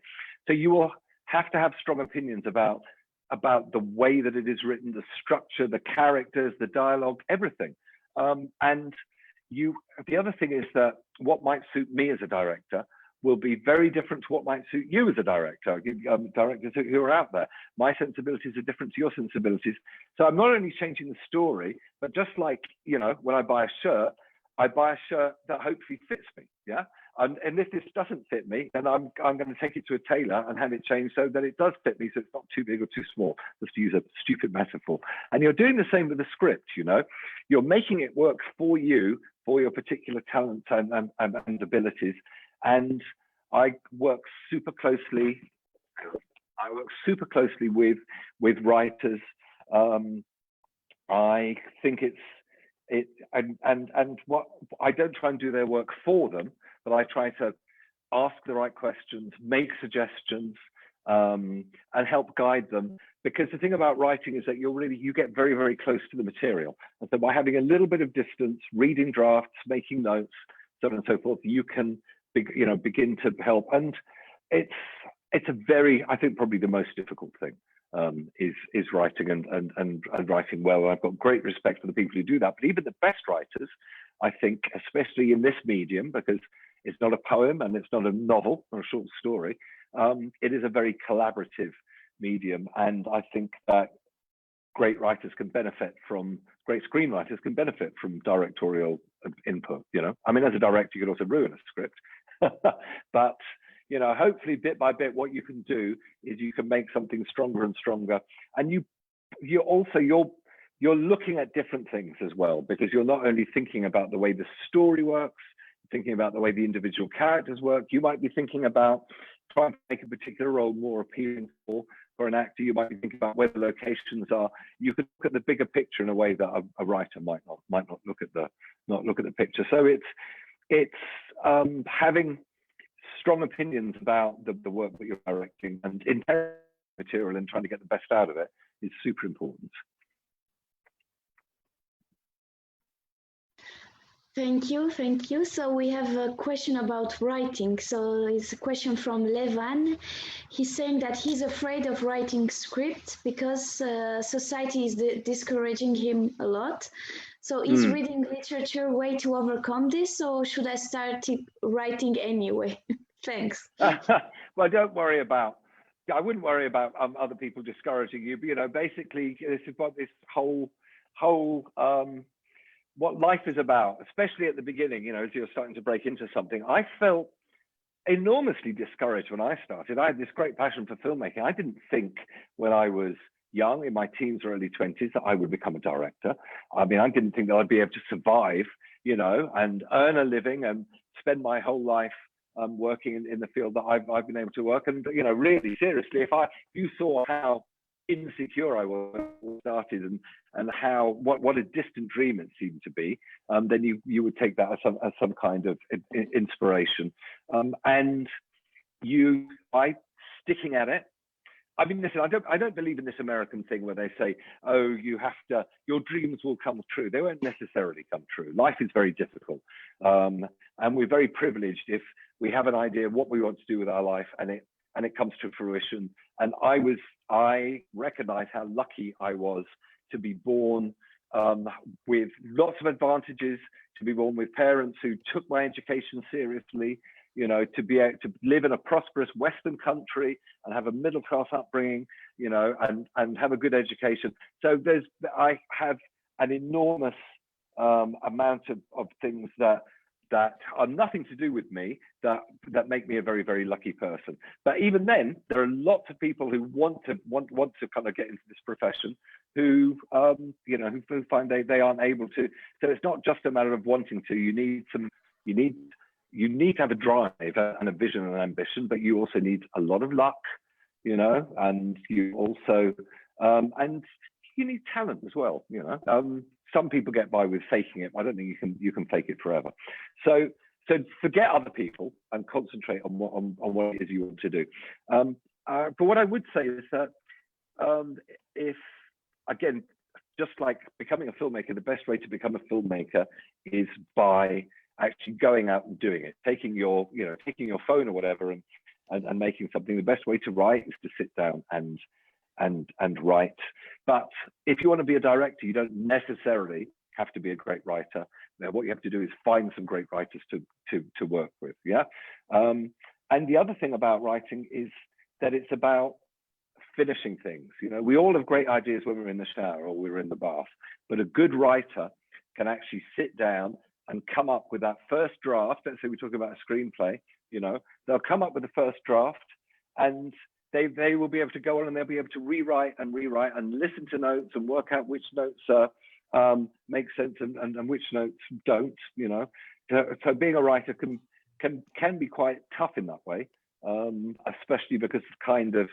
So you will have to have strong opinions about the way that it is written, the structure, the characters, the dialogue, everything. And the other thing is that what might suit me as a director will be very different to what might suit you as a director. Directors who are out there, my sensibilities are different to your sensibilities. So I'm not only changing the story, but just like, you know, when I buy a shirt that hopefully fits me, yeah? And if this doesn't fit me, then I'm going to take it to a tailor and have it changed so that it does fit me, so it's not too big or too small, just to use a stupid metaphor. And you're doing the same with the script, you know? You're making it work for you, for your particular talents and abilities. And I work super closely. With writers. I think what I don't try and do their work for them, but I try to ask the right questions, make suggestions, and help guide them. Because the thing about writing is that you get very, very close to the material. And so by having a little bit of distance, reading drafts, making notes, so on and so forth, you can begin to help. And it's a very, I think probably the most difficult thing is writing and writing well. I've got great respect for the people who do that, but even the best writers, I think, especially in this medium, because it's not a poem and it's not a novel or a short story, it is a very collaborative medium. And I think that great screenwriters can benefit from directorial input. You know, I mean, as a director, you could also ruin a script, but you know, hopefully bit by bit, what you can do is you can make something stronger and stronger. And you're looking at different things as well, because you're not only thinking about the way the story works, thinking about the way the individual characters work, you might be thinking about try and make a particular role more appealing for an actor. You might be thinking about where the locations are. You could look at the bigger picture in a way that a writer might not look at the picture. So it's having strong opinions about the work that you're directing and interrogating material and trying to get the best out of it is super important. Thank you. So we have a question about writing. So it's a question from Levan. He's saying that he's afraid of writing scripts because society is discouraging him a lot. So is reading literature a way to overcome this, or should I start writing anyway? Thanks. Well, don't worry about. I wouldn't worry about other people discouraging you. But, you know, basically, this is what this whole what life is about, especially at the beginning, you know, as you're starting to break into something. I felt enormously discouraged when I started. I had this great passion for filmmaking. I didn't think when I was young, in my teens or early 20s, that I would become a director. I mean, I didn't think that I'd be able to survive, you know, and earn a living and spend my whole life working in the field that I've been able to work. And, you know, really seriously, if you saw how insecure I was when I started and how what a distant dream it seemed to be, then you would take that as some kind of inspiration. And by sticking at it. I mean, listen, I don't believe in this American thing where they say, oh, your dreams will come true. They won't necessarily come true. Life is very difficult. And we're very privileged if we have an idea of what we want to do with our life and it comes to fruition. And I recognize how lucky I was to be born with lots of advantages, to be born with parents who took my education seriously, you know, to be able to live in a prosperous Western country and have a middle-class upbringing, you know, and have a good education. So I have an enormous amount of things that are nothing to do with me that make me a very, very lucky person. But even then, there are lots of people who want to kind of get into this profession who you know, who find they aren't able to. So it's not just a matter of wanting to. You need to have a drive and a vision and an ambition, but you also need a lot of luck, you know, and you also and you need talent as well, you know. Some people get by with faking it. I don't think you can fake it forever. So forget other people and concentrate on what it is you want to do. But what I would say is that if, again, just like becoming a filmmaker, the best way to become a filmmaker is by actually going out and doing it, taking your phone or whatever and making something. The best way to write is to sit down and write. But if you want to be a director, you don't necessarily have to be a great writer. What you have to do is find some great writers to work with. Yeah. And the other thing about writing is that it's about finishing things. You know, we all have great ideas when we're in the shower or we're in the bath, but a good writer can actually sit down and come up with that first draft. Let's say we're talking about a screenplay, you know, they'll come up with the first draft and they will be able to go on and they'll be able to rewrite and listen to notes and work out which notes make sense and which notes don't, you know. So being a writer can be quite tough in that way, especially because kind of,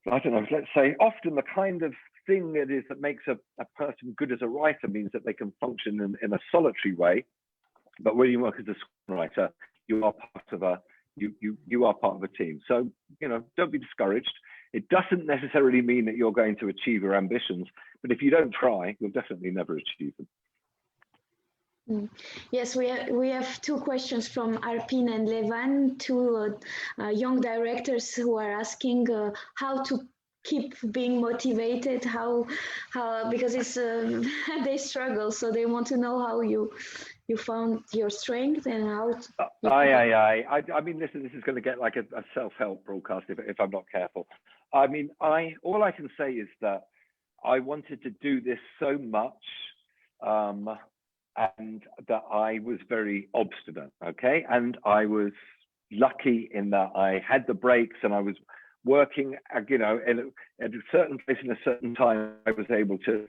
I don't know, let's say often the kind of thing it is that makes a person good as a writer means that they can function in a solitary way. But when you work as a screenwriter, you are part of a team. So, you know, don't be discouraged. It doesn't necessarily mean that you're going to achieve your ambitions, but if you don't try, you'll definitely never achieve them. Yes, we have two questions from Arpin and Levan, two young directors who are asking how to keep being motivated, how because it's they struggle, so they want to know how you found your strength and how to... I mean, listen, this is going to get like a self-help broadcast if I'm not careful. I mean, all I can say is that I wanted to do this so much and that I was very obstinate, okay? And I was lucky in that I had the breaks and I was working, you know, at a certain place in a certain time. I was able to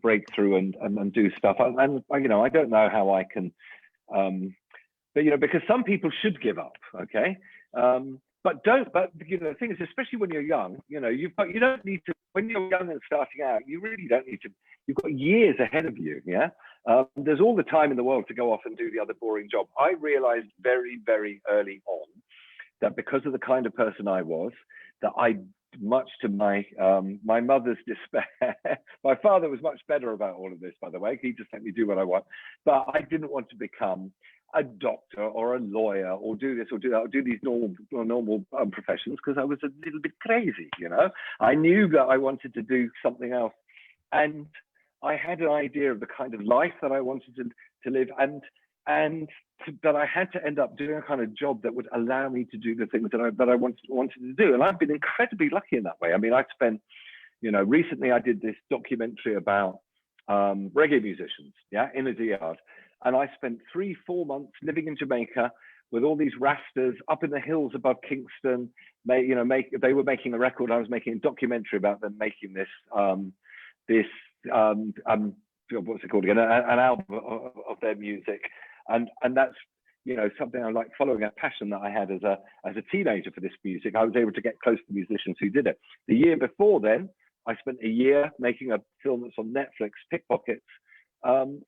break through and do stuff. And you know, I don't know how I can, but you know, because some people should give up, okay? but you know, the thing is, especially when you're young, you know, you don't need to, when you're young and starting out, you really don't need to, you've got years ahead of you, yeah? There's all the time in the world to go off and do the other boring job. I realized very, very early on that because of the kind of person I was, that much to my my mother's despair, my father was much better about all of this, by the way. He just let me do what I want. But I didn't want to become a doctor or a lawyer or do this or do that or do these normal professions, because I was a little bit crazy, you know. I knew that I wanted to do something else, and I had an idea of the kind of life that I wanted to live, and that I had to end up doing a kind of job that would allow me to do the things that I wanted to do. And I've been incredibly lucky in that way. I mean, I spent, you know, recently I did this documentary about reggae musicians, yeah, in a yard. And I spent 3-4 months living in Jamaica with all these Rastas up in the hills above Kingston. They were making a record. I was making a documentary about them making this, what's it called again? An album of their music. And that's, you know, something I like, following a passion that I had as a teenager for this music. I was able to get close to musicians who did it. The year before then, I spent a year making a film that's on Netflix, Pickpockets,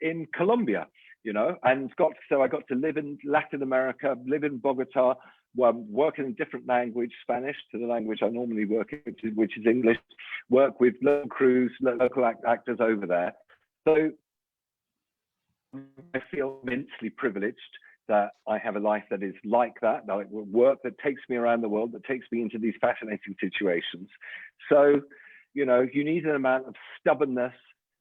in Colombia, you know, and I got to live in Latin America, live in Bogota, work in a different language, Spanish to the language I normally work in, which is English, work with local crews, local actors over there. So I feel immensely privileged that I have a life that is like that, like work that takes me around the world, that takes me into these fascinating situations. So, you know, you need an amount of stubbornness,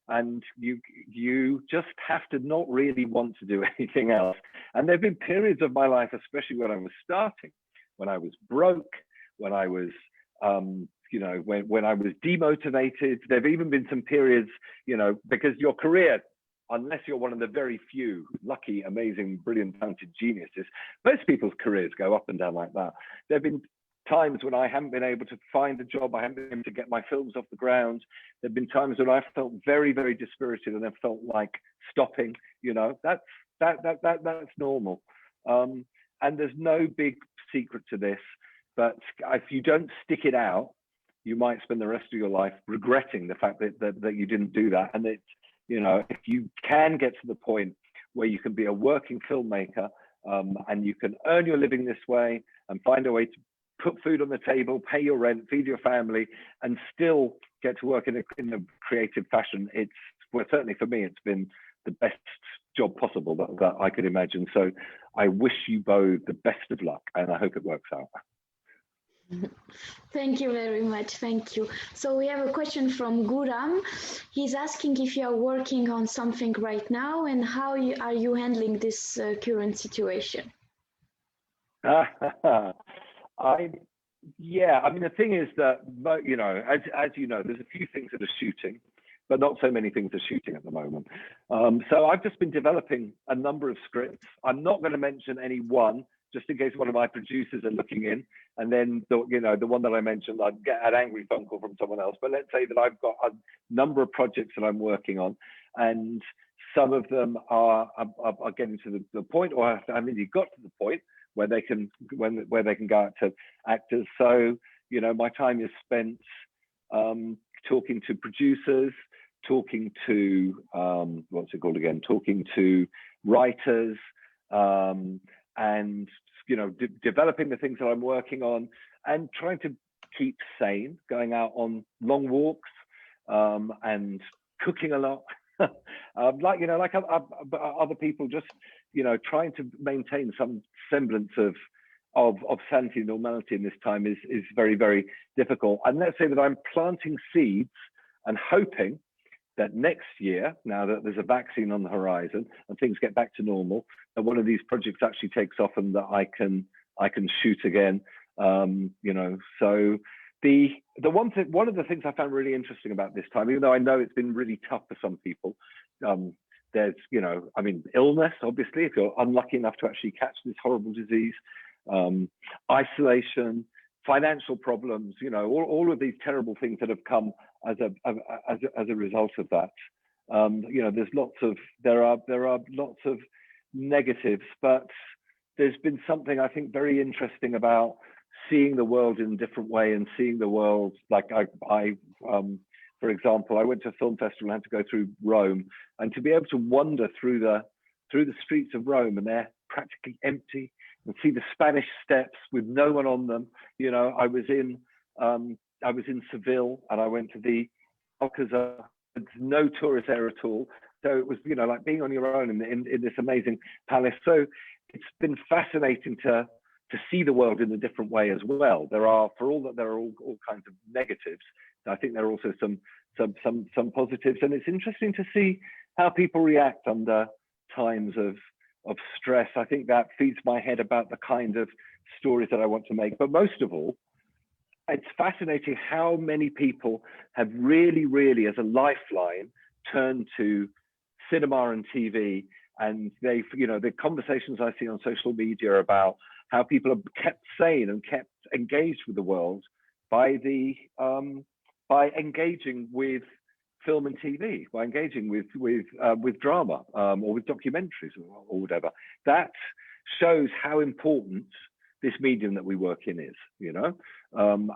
and you just have to not really want to do anything else. And there have been periods of my life, especially when I was starting, when I was broke, when I was, you know, when I was demotivated. There have even been some periods, you know, because your career, unless you're one of the very few lucky, amazing, brilliant, talented geniuses, most people's careers go up and down like that. There have been times when I haven't been able to find a job, I haven't been able to get my films off the ground. There have been times when I felt very, very dispirited and I felt like stopping. You know, that's normal. And there's no big secret to this, but if you don't stick it out, you might spend the rest of your life regretting the fact that you didn't do that. And it's, you know, if you can get to the point where you can be a working filmmaker and you can earn your living this way and find a way to put food on the table, pay your rent, feed your family, and still get to work in a creative fashion, it's, well, certainly for me, it's been the best job possible that I could imagine. So I wish you both the best of luck, and I hope it works out. Thank you very much. Thank you. So we have a question from Guram. He's asking if you are working on something right now, and how are you handling this current situation? Yeah, I mean, the thing is that, you know, as you know, there's a few things that are shooting, but not so many things are shooting at the moment. So I've just been developing a number of scripts. I'm not going to mention any one, just in case one of my producers are looking in, and then the one that I mentioned, I'd get an angry phone call from someone else. But let's say that I've got a number of projects that I'm working on, and some of them are getting to the point, or have indeed got to the point where they can go out to actors. So, you know, my time is spent talking to producers, talking to talking to writers, and, you know, developing the things that I'm working on, and trying to keep sane, going out on long walks, and cooking a lot. Like other people, just, you know, trying to maintain some semblance of sanity and normality in this time is very, very difficult. And let's say that I'm planting seeds and hoping that next year, now that there's a vaccine on the horizon and things get back to normal, that one of these projects actually takes off and that I can shoot again. You know, so one of the things I found really interesting about this time, even though I know it's been really tough for some people, there's, you know, I mean, illness, obviously, if you're unlucky enough to actually catch this horrible disease, isolation, financial problems, you know, all of these terrible things that have come as a result of that. You know, there are lots of negatives, but there's been something I think very interesting about seeing the world in a different way and seeing the world like for example, I went to a film festival and had to go through Rome, and to be able to wander through the streets of Rome, and they're practically empty, and see the Spanish steps with no one on them. You know, I was in Seville, and I went to the Alcazar. There's no tourist there at all. So it was, you know, like being on your own in this amazing palace. So it's been fascinating to see the world in a different way as well. There are, for all that there are all kinds of negatives, I think there are also some positives, and it's interesting to see how people react under times of stress. I think that feeds my head about the kind of stories that I want to make. But most of all, it's fascinating how many people have really, really, as a lifeline, turned to cinema and TV. And they've, you know, the conversations I see on social media about how people are kept sane and kept engaged with the world by engaging with film and TV, by engaging with drama or with documentaries or whatever. That shows how important this medium that we work in is, you know,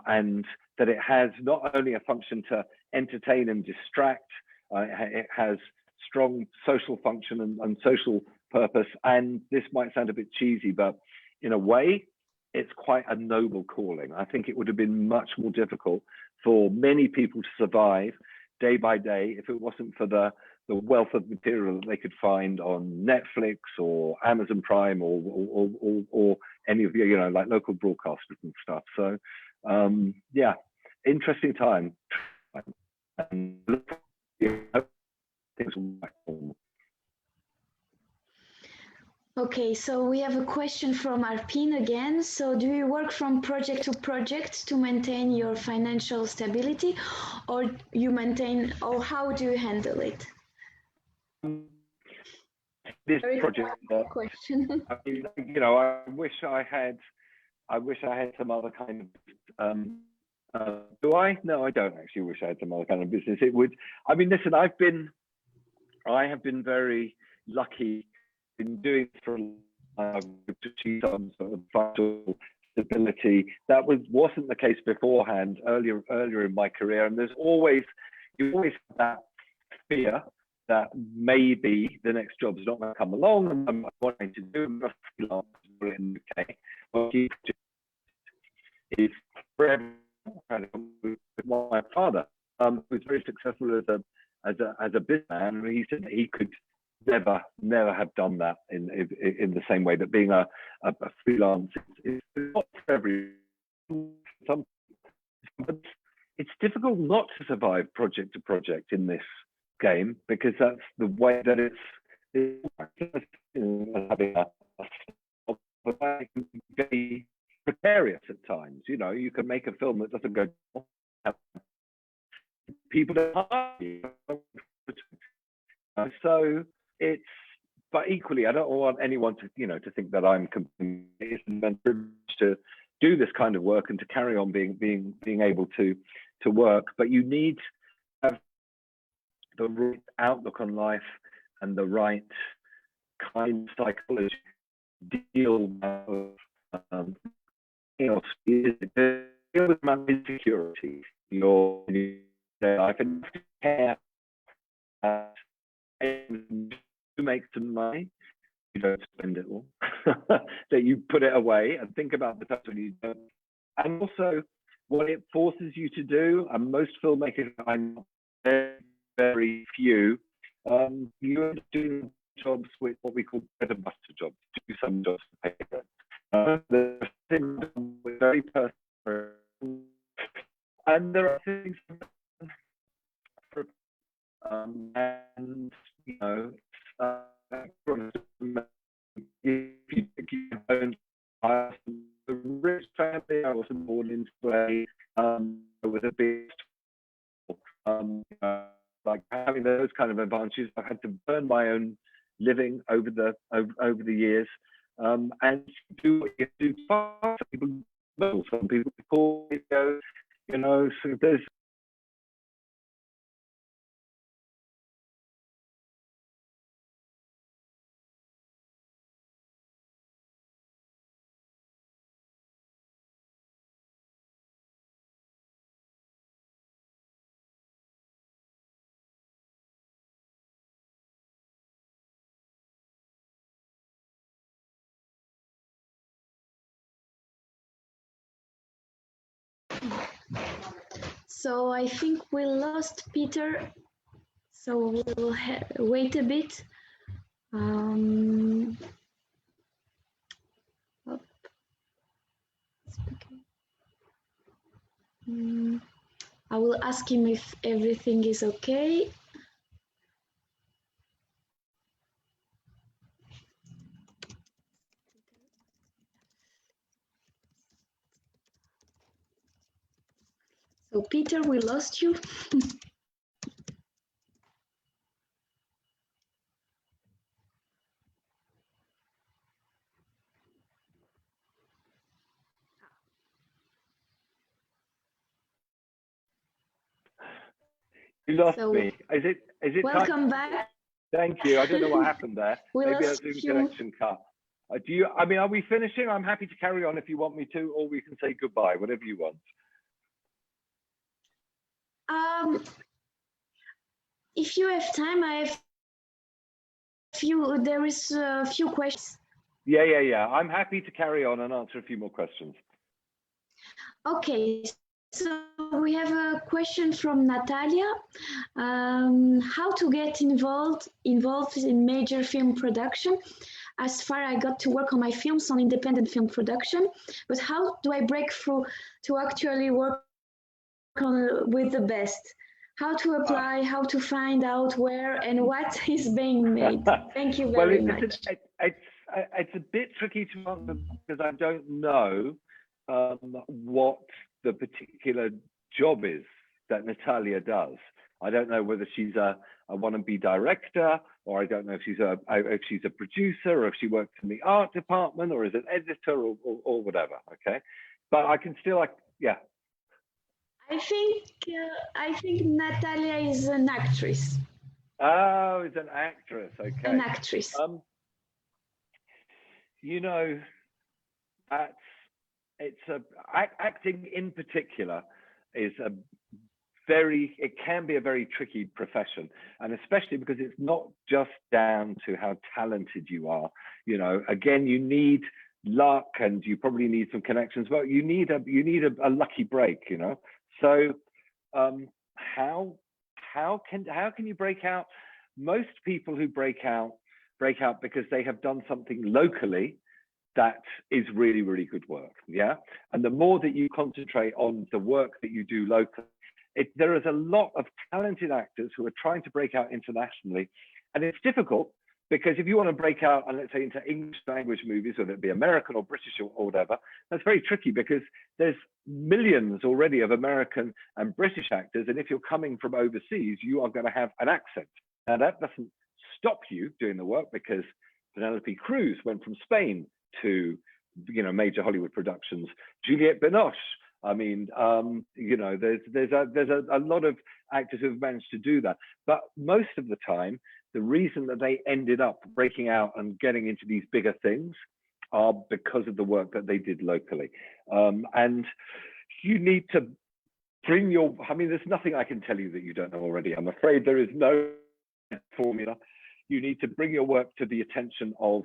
and that it has not only a function to entertain and distract, it has strong social function and social purpose. And this might sound a bit cheesy, but in a way, it's quite a noble calling. I think it would have been much more difficult for many people to survive day by day if it wasn't for the wealth of material that they could find on Netflix or Amazon Prime or any of the, you know, like local broadcasters and stuff. So yeah, interesting time. And things will be back normal. Okay, so we have a question from Arpine again. So do you work from project to project to maintain your financial stability, or how do you handle it? This project question. I mean, you know, I wish I had some other kind of do I? No, I don't actually wish I had some other kind of business. It would, I mean, listen, I have been very lucky in doing for to achieve some sort of financial stability. That wasn't the case beforehand, earlier in my career. And you always have that fear that maybe the next job's not going to come along, and I'm wanting to do freelance in the UK. But it's forever with my father, who was very successful as a businessman, and he said that he could never have done that in the same way, that being a freelance is not for everyone. But it's difficult not to survive project to project in this game, because that's the way that it's having very precarious at times. You know, you can make a film that doesn't go, people don't hire you. So it's, but equally, I don't want anyone to, you know, to think that I'm completely to do this kind of work and to carry on being able to work. But you need to have the right outlook on life and the right kind of psychology to deal with my insecurity. Your life and care. You make some money, you don't spend it all. That you put it away and think about the times when you don't. And also what it forces you to do, and most filmmakers, I know very, very few, you're doing jobs with what we call bread and butter jobs, do some jobs to pay rent. The things very personal, and there are things and you know, if you don't, I was a rich family. I wasn't born into with a big, like having those kind of advantages. I had to earn my own living over the years, and do what you do. Some people call it, you know, so there's So I think we lost Peter. So we'll wait a bit. I will ask him if everything is okay. So Peter, we lost you. You lost me. Is it welcome back? Thank you. I don't know what happened there. Maybe a Zoom connection cut. Are we finishing? I'm happy to carry on if you want me to, or we can say goodbye, whatever you want. If you have time, there is a few questions. Yeah. I'm happy to carry on and answer a few more questions. Okay. So we have a question from Natalia. How to get involved in major film production? As far I got to work on my films on independent film production, but how do I break through to actually work with the best? How to apply, how to find out where and what is being made? Thank you very much. It's a bit tricky to answer because I don't know what the particular job is that Natalia does. I don't know whether she's a wannabe director, or I don't know if she's a producer, or if she works in the art department, or is an editor, or whatever. Okay, but I can still yeah. I think Natalia is an actress. Oh, it's an actress. Okay. An actress. You know, acting in particular is it can be a very tricky profession, and especially because it's not just down to how talented you are. You know, again, you need luck and you probably need some connections, but you need a lucky break, you know. So how can you break out? Most people who break out because they have done something locally that is really, really good work. Yeah. And the more that you concentrate on the work that you do locally, there is a lot of talented actors who are trying to break out internationally. And it's difficult because if you want to break out, and let's say into English language movies, whether it be American or British or whatever, that's very tricky because there's millions already of American and British actors. And if you're coming from overseas, you are going to have an accent. Now that doesn't stop you doing the work, because Penelope Cruz went from Spain to, you know, major Hollywood productions. Juliette Binoche. I mean, you know, there's a lot of actors who have managed to do that. But most of the time, the reason that they ended up breaking out and getting into these bigger things are because of the work that they did locally. And you need to bring there's nothing I can tell you that you don't know already. I'm afraid there is no formula. You need to bring your work to the attention of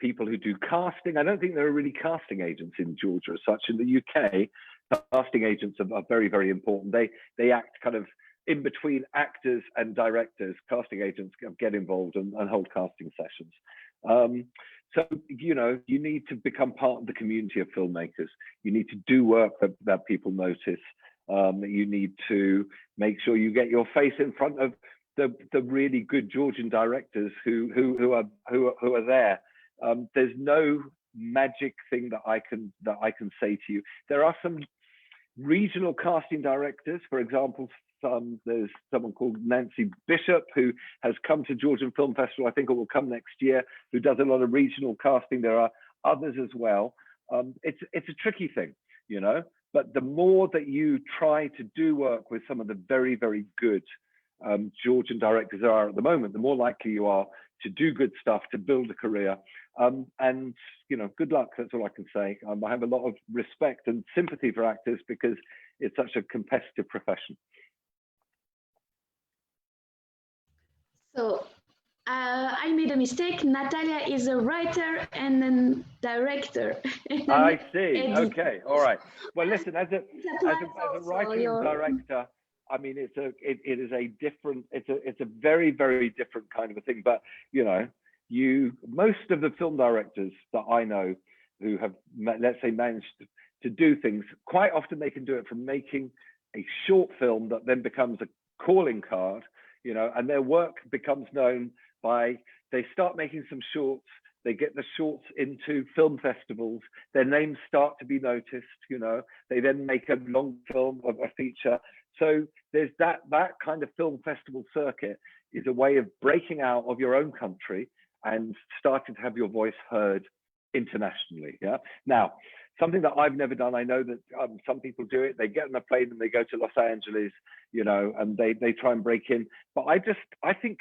people who do casting. I don't think there are really casting agents in Georgia as such. In the UK, casting agents are very, very important. They act kind of in between actors and directors. Casting agents get involved and hold casting sessions. So, you know, you need to become part of the community of filmmakers. You need to do work that people notice. You need to make sure you get your face in front of the really good Georgian directors who are there. There's no magic thing that I can say to you. There are some regional casting directors. For example, there's someone called Nancy Bishop who has come to Georgian Film Festival. I think it will come next year, who does a lot of regional casting. There are others as well. It's a tricky thing, you know, but the more that you try to do work with some of the very, very good Georgian directors there are at the moment, the more likely you are to do good stuff, to build a career. And, you know, good luck. That's all I can say. I have a lot of respect and sympathy for actors because it's such a competitive profession. So I I made a mistake. Natalia is a writer and a director. I see. Okay. All right. Well, listen, as a writer and director, I mean, it is a different, it's a very, very different kind of a thing. But, you know, most of the film directors that I know who have, let's say, managed to do things, quite often they can do it from making a short film that then becomes a calling card, you know, and their work becomes known by, they start making some shorts, they get the shorts into film festivals, their names start to be noticed, you know, they then make a long film of a feature. So there's that kind of film festival circuit is a way of breaking out of your own country and starting to have your voice heard internationally. Yeah. Now, something that I've never done, I know that some people do it. They get on a plane and they go to Los Angeles, you know, and they try and break in. But I think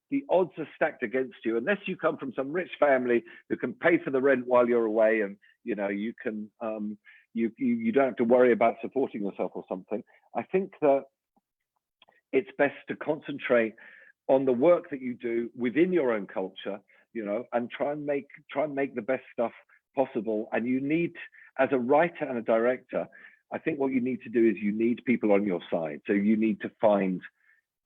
the odds are stacked against you unless you come from some rich family who can pay for the rent while you're away, and you know you can you don't have to worry about supporting yourself or something. I think that it's best to concentrate on the work that you do within your own culture, you know, and try and make the best stuff possible. And you need, as a writer and a director, I think what you need to do is you need people on your side. So you need to find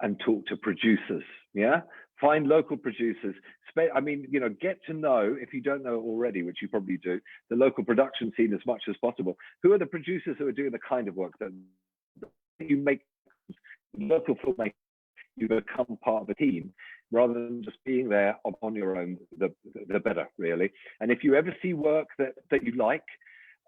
and talk to producers, yeah? Find local producers. I mean, you know, get to know, if you don't know already, which you probably do, the local production scene as much as possible. Who are the producers who are doing the kind of work that you make local filmmaking? You become part of a team rather than just being there on your own, the better, really. And if you ever see work that you like,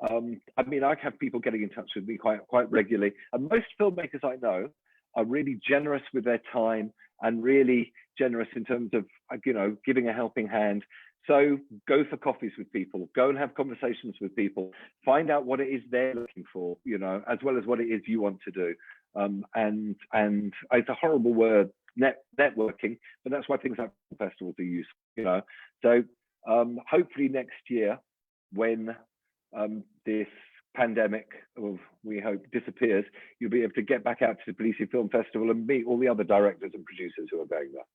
I mean, I have people getting in touch with me quite regularly. And most filmmakers I know are really generous with their time and really generous in terms of, you know, giving a helping hand. So go for coffees with people, go and have conversations with people, find out what it is they're looking for, you know, as well as what it is you want to do. And it's a horrible word, networking, but that's why things like festivals are useful, you know. So hopefully next year, when this pandemic, we hope, disappears, you'll be able to get back out to the Tbilisi Film Festival and meet all the other directors and producers who are going there.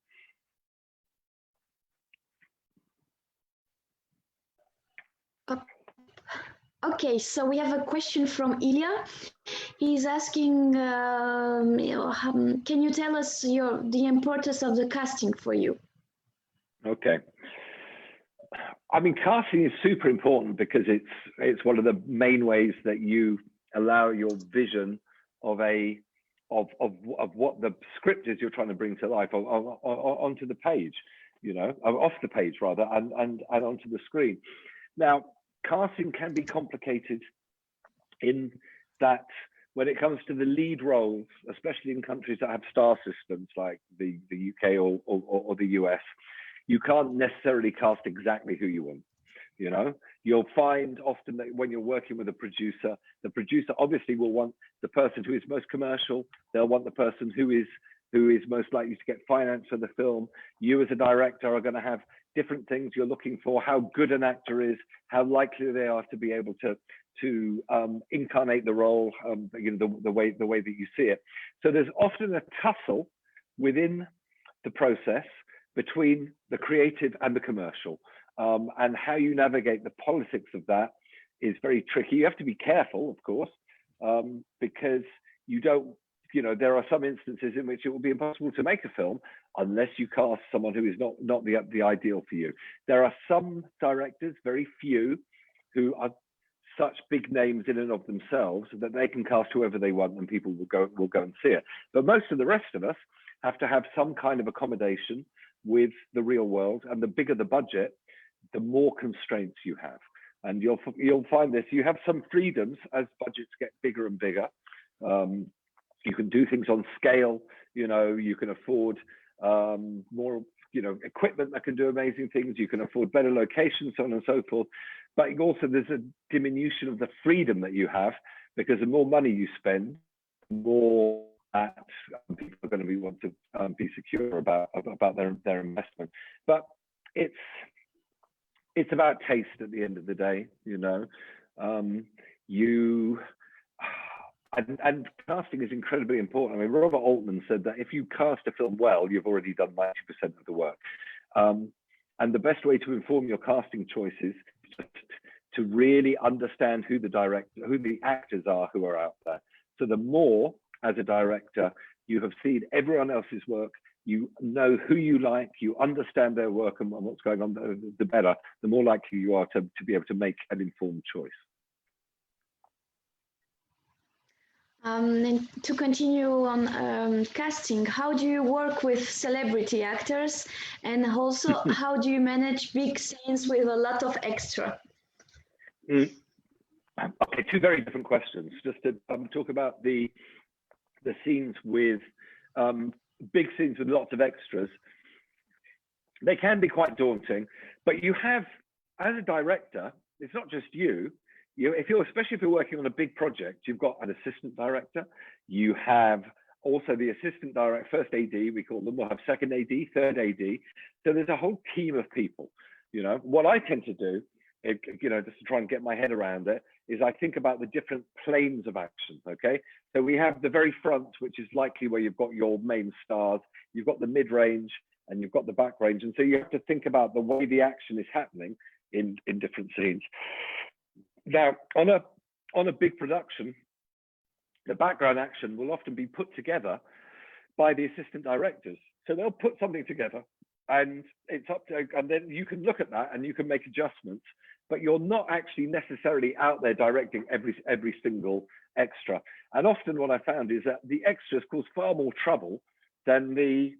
Okay, so we have a question from Ilya. He's asking, can you tell us the importance of the casting for you? Okay. I mean, casting is super important because it's one of the main ways that you allow your vision of what the script is you're trying to bring to life onto the page, you know, off the page rather, and onto the screen. Now, casting can be complicated in that when it comes to the lead roles, especially in countries that have star systems like the UK or the US, you can't necessarily cast exactly who you want. You know, you'll find often that when you're working with a producer, the producer obviously will want the person who is most commercial. They'll want the person who is most likely to get finance for the film. You as a director are going to have different things you're looking for, how good an actor is, how likely they are to be able to incarnate the role, you know, the way that you see it. So there's often a tussle within the process between the creative and the commercial, and how you navigate the politics of that is very tricky. You have to be careful, of course, because you don't, you know, there are some instances in which it will be impossible to make a film unless you cast someone who is not the ideal for you. There are some directors, very few, who are such big names in and of themselves that they can cast whoever they want and people will go and see it. But most of the rest of us have to have some kind of accommodation with the real world, and the bigger the budget, the more constraints you have. And you'll find this, you have some freedoms as budgets get bigger and bigger. You can do things on scale, you know, you can afford more, you know, equipment that can do amazing things, you can afford better locations, so on and so forth. But also there's a diminution of the freedom that you have, because the more money you spend, the more that people are going to want to be secure about their investment. But it's about taste at the end of the day, you know. And casting is incredibly important. I mean, Robert Altman said that if you cast a film well, you've already done 90% of the work. And the best way to inform your casting choices is just to really understand who the actors are who are out there. So the more, as a director, you have seen everyone else's work, you know who you like, you understand their work and what's going on, the better, the more likely you are to be able to make an informed choice. And to continue on casting, how do you work with celebrity actors, and also how do you manage big scenes with a lot of extra? Okay, two very different questions. Just to talk about the scenes with big scenes with lots of extras. They can be quite daunting, but you have, as a director, it's not just you. Especially if you're working on a big project, you've got an assistant director. You have also the assistant director, first AD, we call them. We'll have second AD, third AD. So there's a whole team of people. What I tend to do, just to try and get my head around it, is I think about the different planes of action. Okay, so we have the very front, which is likely where you've got your main stars. You've got the mid-range and you've got the back range, and so you have to think about the way the action is happening in different scenes. Now, on a big production, the background action will often be put together by the assistant directors. So they'll put something together, and it's up to, and then you can look at that and you can make adjustments, but you're not actually necessarily out there directing every single extra. And often what I found is that the extras cause far more trouble than the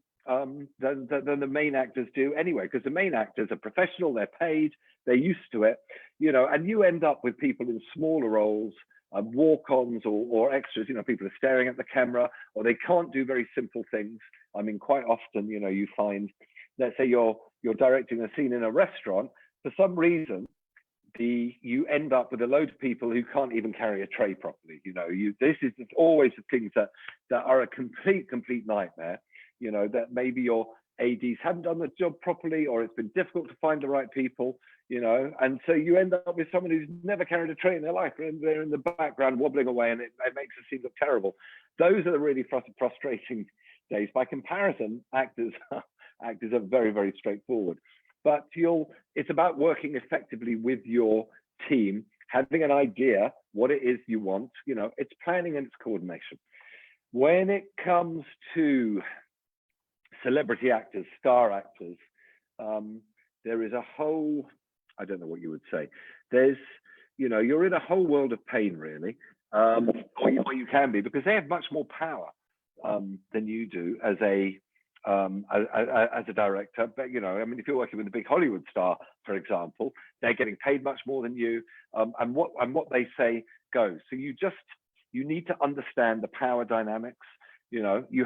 main actors do anyway, because the main actors are professional, they're paid, they're used to it, and you end up with people in smaller roles, walk-ons or extras, people are staring at the camera, or they can't do very simple things. I mean, quite often, you find, let's say you're directing a scene in a restaurant, for some reason, you end up with a load of people who can't even carry a tray properly. This is always the things that are a complete nightmare. That maybe your ADs haven't done the job properly, or it's been difficult to find the right people, and so you end up with someone who's never carried a tray in their life, and they're in the background wobbling away, and it makes the scene look terrible. Those are the really frustrating days. By comparison, actors are very, very straightforward. But it's about working effectively with your team, having an idea what it is you want. It's planning and it's coordination. When it comes to celebrity actors, star actors, there is a whole, I don't know what you would say. There's, you're in a whole world of pain, really, or you can be, because they have much more power than you do as a director. But if you're working with a big Hollywood star, for example, they're getting paid much more than you, and what they say goes. So you need to understand the power dynamics. You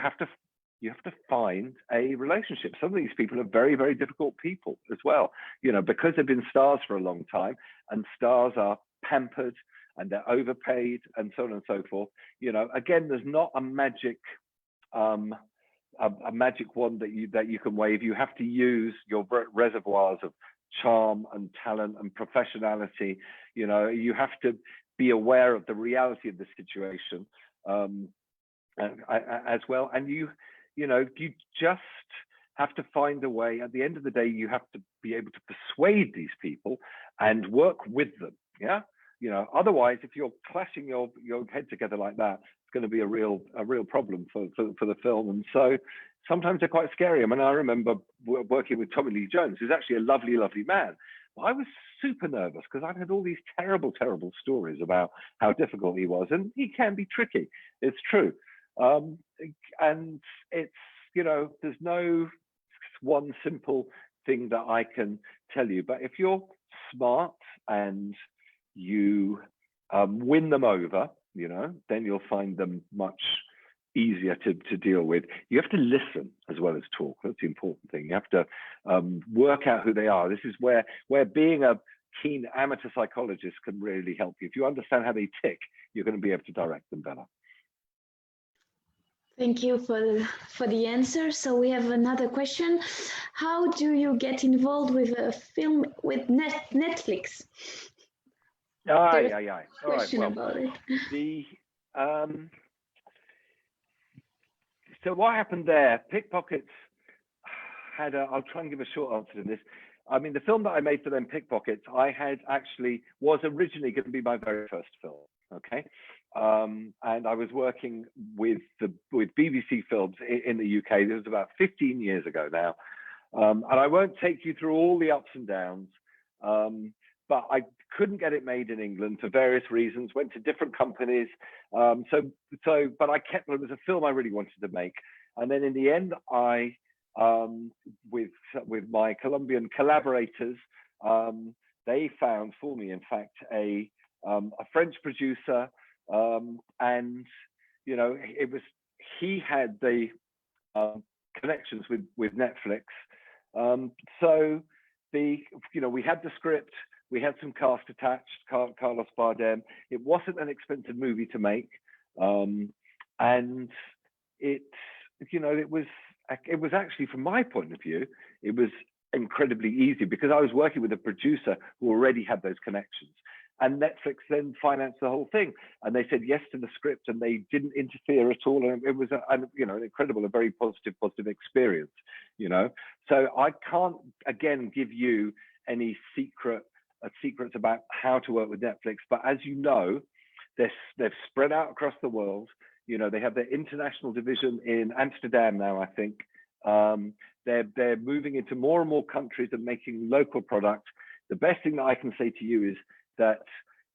have to find a relationship. Some of these people are very, very difficult people as well, because they've been stars for a long time, and stars are pampered and they're overpaid and so on and so forth. Again, there's not a magic wand that you can wave. You have to use your reservoirs of charm and talent and professionality. You have to be aware of the reality of the situation as well, and you just have to find a way. At the end of the day, you have to be able to persuade these people and work with them. Yeah. Otherwise, if you're clashing your head together like that, it's going to be a real problem for the film. And so sometimes they're quite scary. I mean, I remember working with Tommy Lee Jones, who's actually a lovely, lovely man. But I was super nervous because I'd heard all these terrible, terrible stories about how difficult he was. And he can be tricky. It's true. And it's, there's no one simple thing that I can tell you. But if you're smart and you win them over, then you'll find them much easier to deal with. You have to listen as well as talk. That's the important thing. You have to work out who they are. This is where being a keen amateur psychologist can really help you. If you understand how they tick, you're going to be able to direct them better. Thank you for the answer. So we have another question. How do you get involved with a film with Netflix? Aye. All question right. About it. So what happened there? Pickpockets had I'll try and give a short answer to this. I mean, the film that I made for them, Pickpockets, was originally going to be my very first film. Okay. And I was working with BBC Films in the UK. This was about 15 years ago now. And I won't take you through all the ups and downs, but I couldn't get it made in England for various reasons, went to different companies. But I kept it as a film I really wanted to make. And then in the end, I, with my Colombian collaborators, they found for me, in fact, a French producer, and you know, he had the connections with Netflix. So we had the script, we had some cast attached, Carlos Bardem. It wasn't an expensive movie to make, and it was actually, from my point of view, it was incredibly easy because I was working with a producer who already had those connections. And Netflix then financed the whole thing, and they said yes to the script, and they didn't interfere at all. And it was, an incredible, a very positive experience. You know, so I can't again give you any secrets about how to work with Netflix. But as you know, they've spread out across the world. You know, they have their international division in Amsterdam now, I think. They're moving into more and more countries and making local products. The best thing that I can say to you is that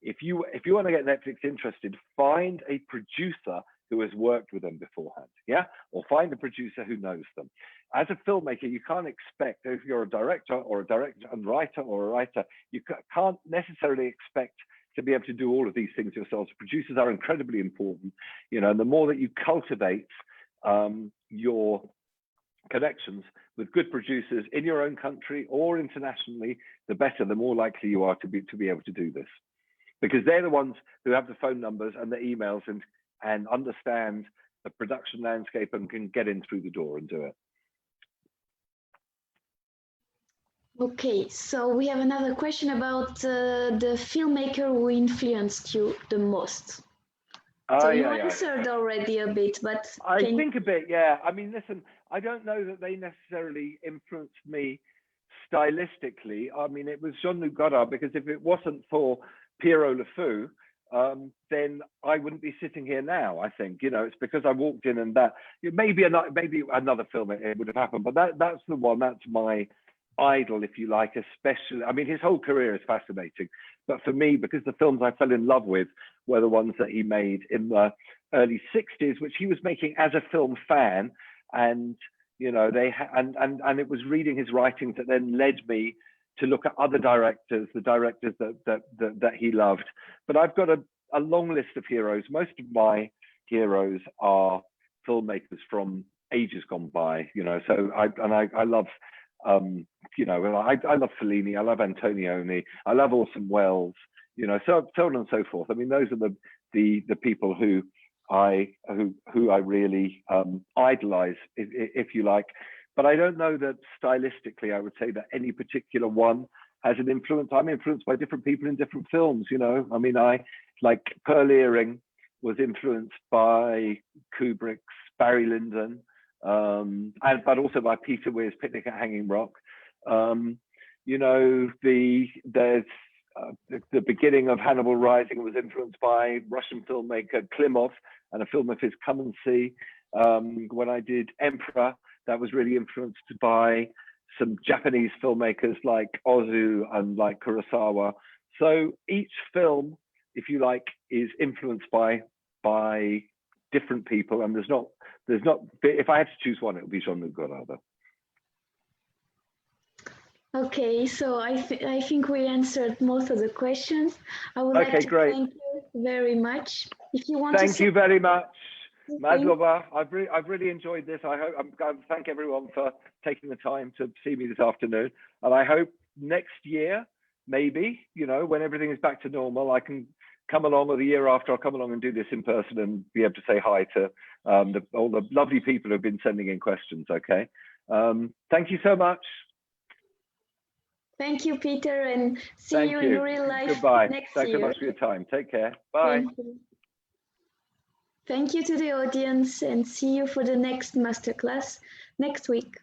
if you want to get Netflix interested, find a producer who has worked with them beforehand, yeah, or find a producer who knows them. As a filmmaker, you can't expect, if you're a director and writer or a writer, you can't necessarily expect to be able to do all of these things yourselves. Producers are incredibly important, you know, and the more that you cultivate your connections with good producers in your own country or internationally, the better, the more likely you are to be able to do this, because they're the ones who have the phone numbers and the emails and understand the production landscape and can get in through the door and do it. Okay, so we have another question about the filmmaker who influenced you the most. So you answered already a bit, but I think a bit, yeah. I mean, listen, I don't know that they necessarily influenced me stylistically. I mean, it was Jean-Luc Godard, because if it wasn't for Pierrot Le Fou, then I wouldn't be sitting here now. I think, you know, it's because I walked in and that maybe another film it would have happened, but that's the one. That's my idol, if you like, especially. I mean, his whole career is fascinating, but for me, because the films I fell in love with were the ones that he made in the early 60s, which he was making as a film fan. And, you know, and it was reading his writings that then led me to look at other directors, the directors that he loved. But I've got a long list of heroes. Most of my heroes are filmmakers from ages gone by, you know, so I love, you know, I love Fellini, I love Antonioni, I love Orson Welles, you know, so on and so forth. I mean, those are the people who I really idolize, if you like. But I don't know that stylistically I would say that any particular one has an influence. I'm influenced by different people in different films, you know. I mean, like Pearl Earring was influenced by Kubrick's Barry Lyndon, but also by Peter Weir's Picnic at Hanging Rock. You know, there's the beginning of Hannibal Rising was influenced by Russian filmmaker Klimov and a film of his, Come and See. When I did Emperor, that was really influenced by some Japanese filmmakers like Ozu and like Kurosawa. So each film, if you like, is influenced by different people, and there's not. If I had to choose one, it would be Jean-Luc Godard. Okay, so I think we answered most of the questions. I would like to thank you very much. If you want to thank you very much, Madlova. I've really enjoyed this. I'm going to thank everyone for taking the time to see me this afternoon, and I hope next year, maybe, you know, when everything is back to normal, I can come along, or the year after, I'll come along and do this in person and be able to say hi to all the lovely people who've been sending in questions. Okay, thank you so much. Thank you, Peter, and see you in real life Goodbye. next Thanks year. so much for your time. Take care. Bye. Thank you to the audience, and see you for the next masterclass next week.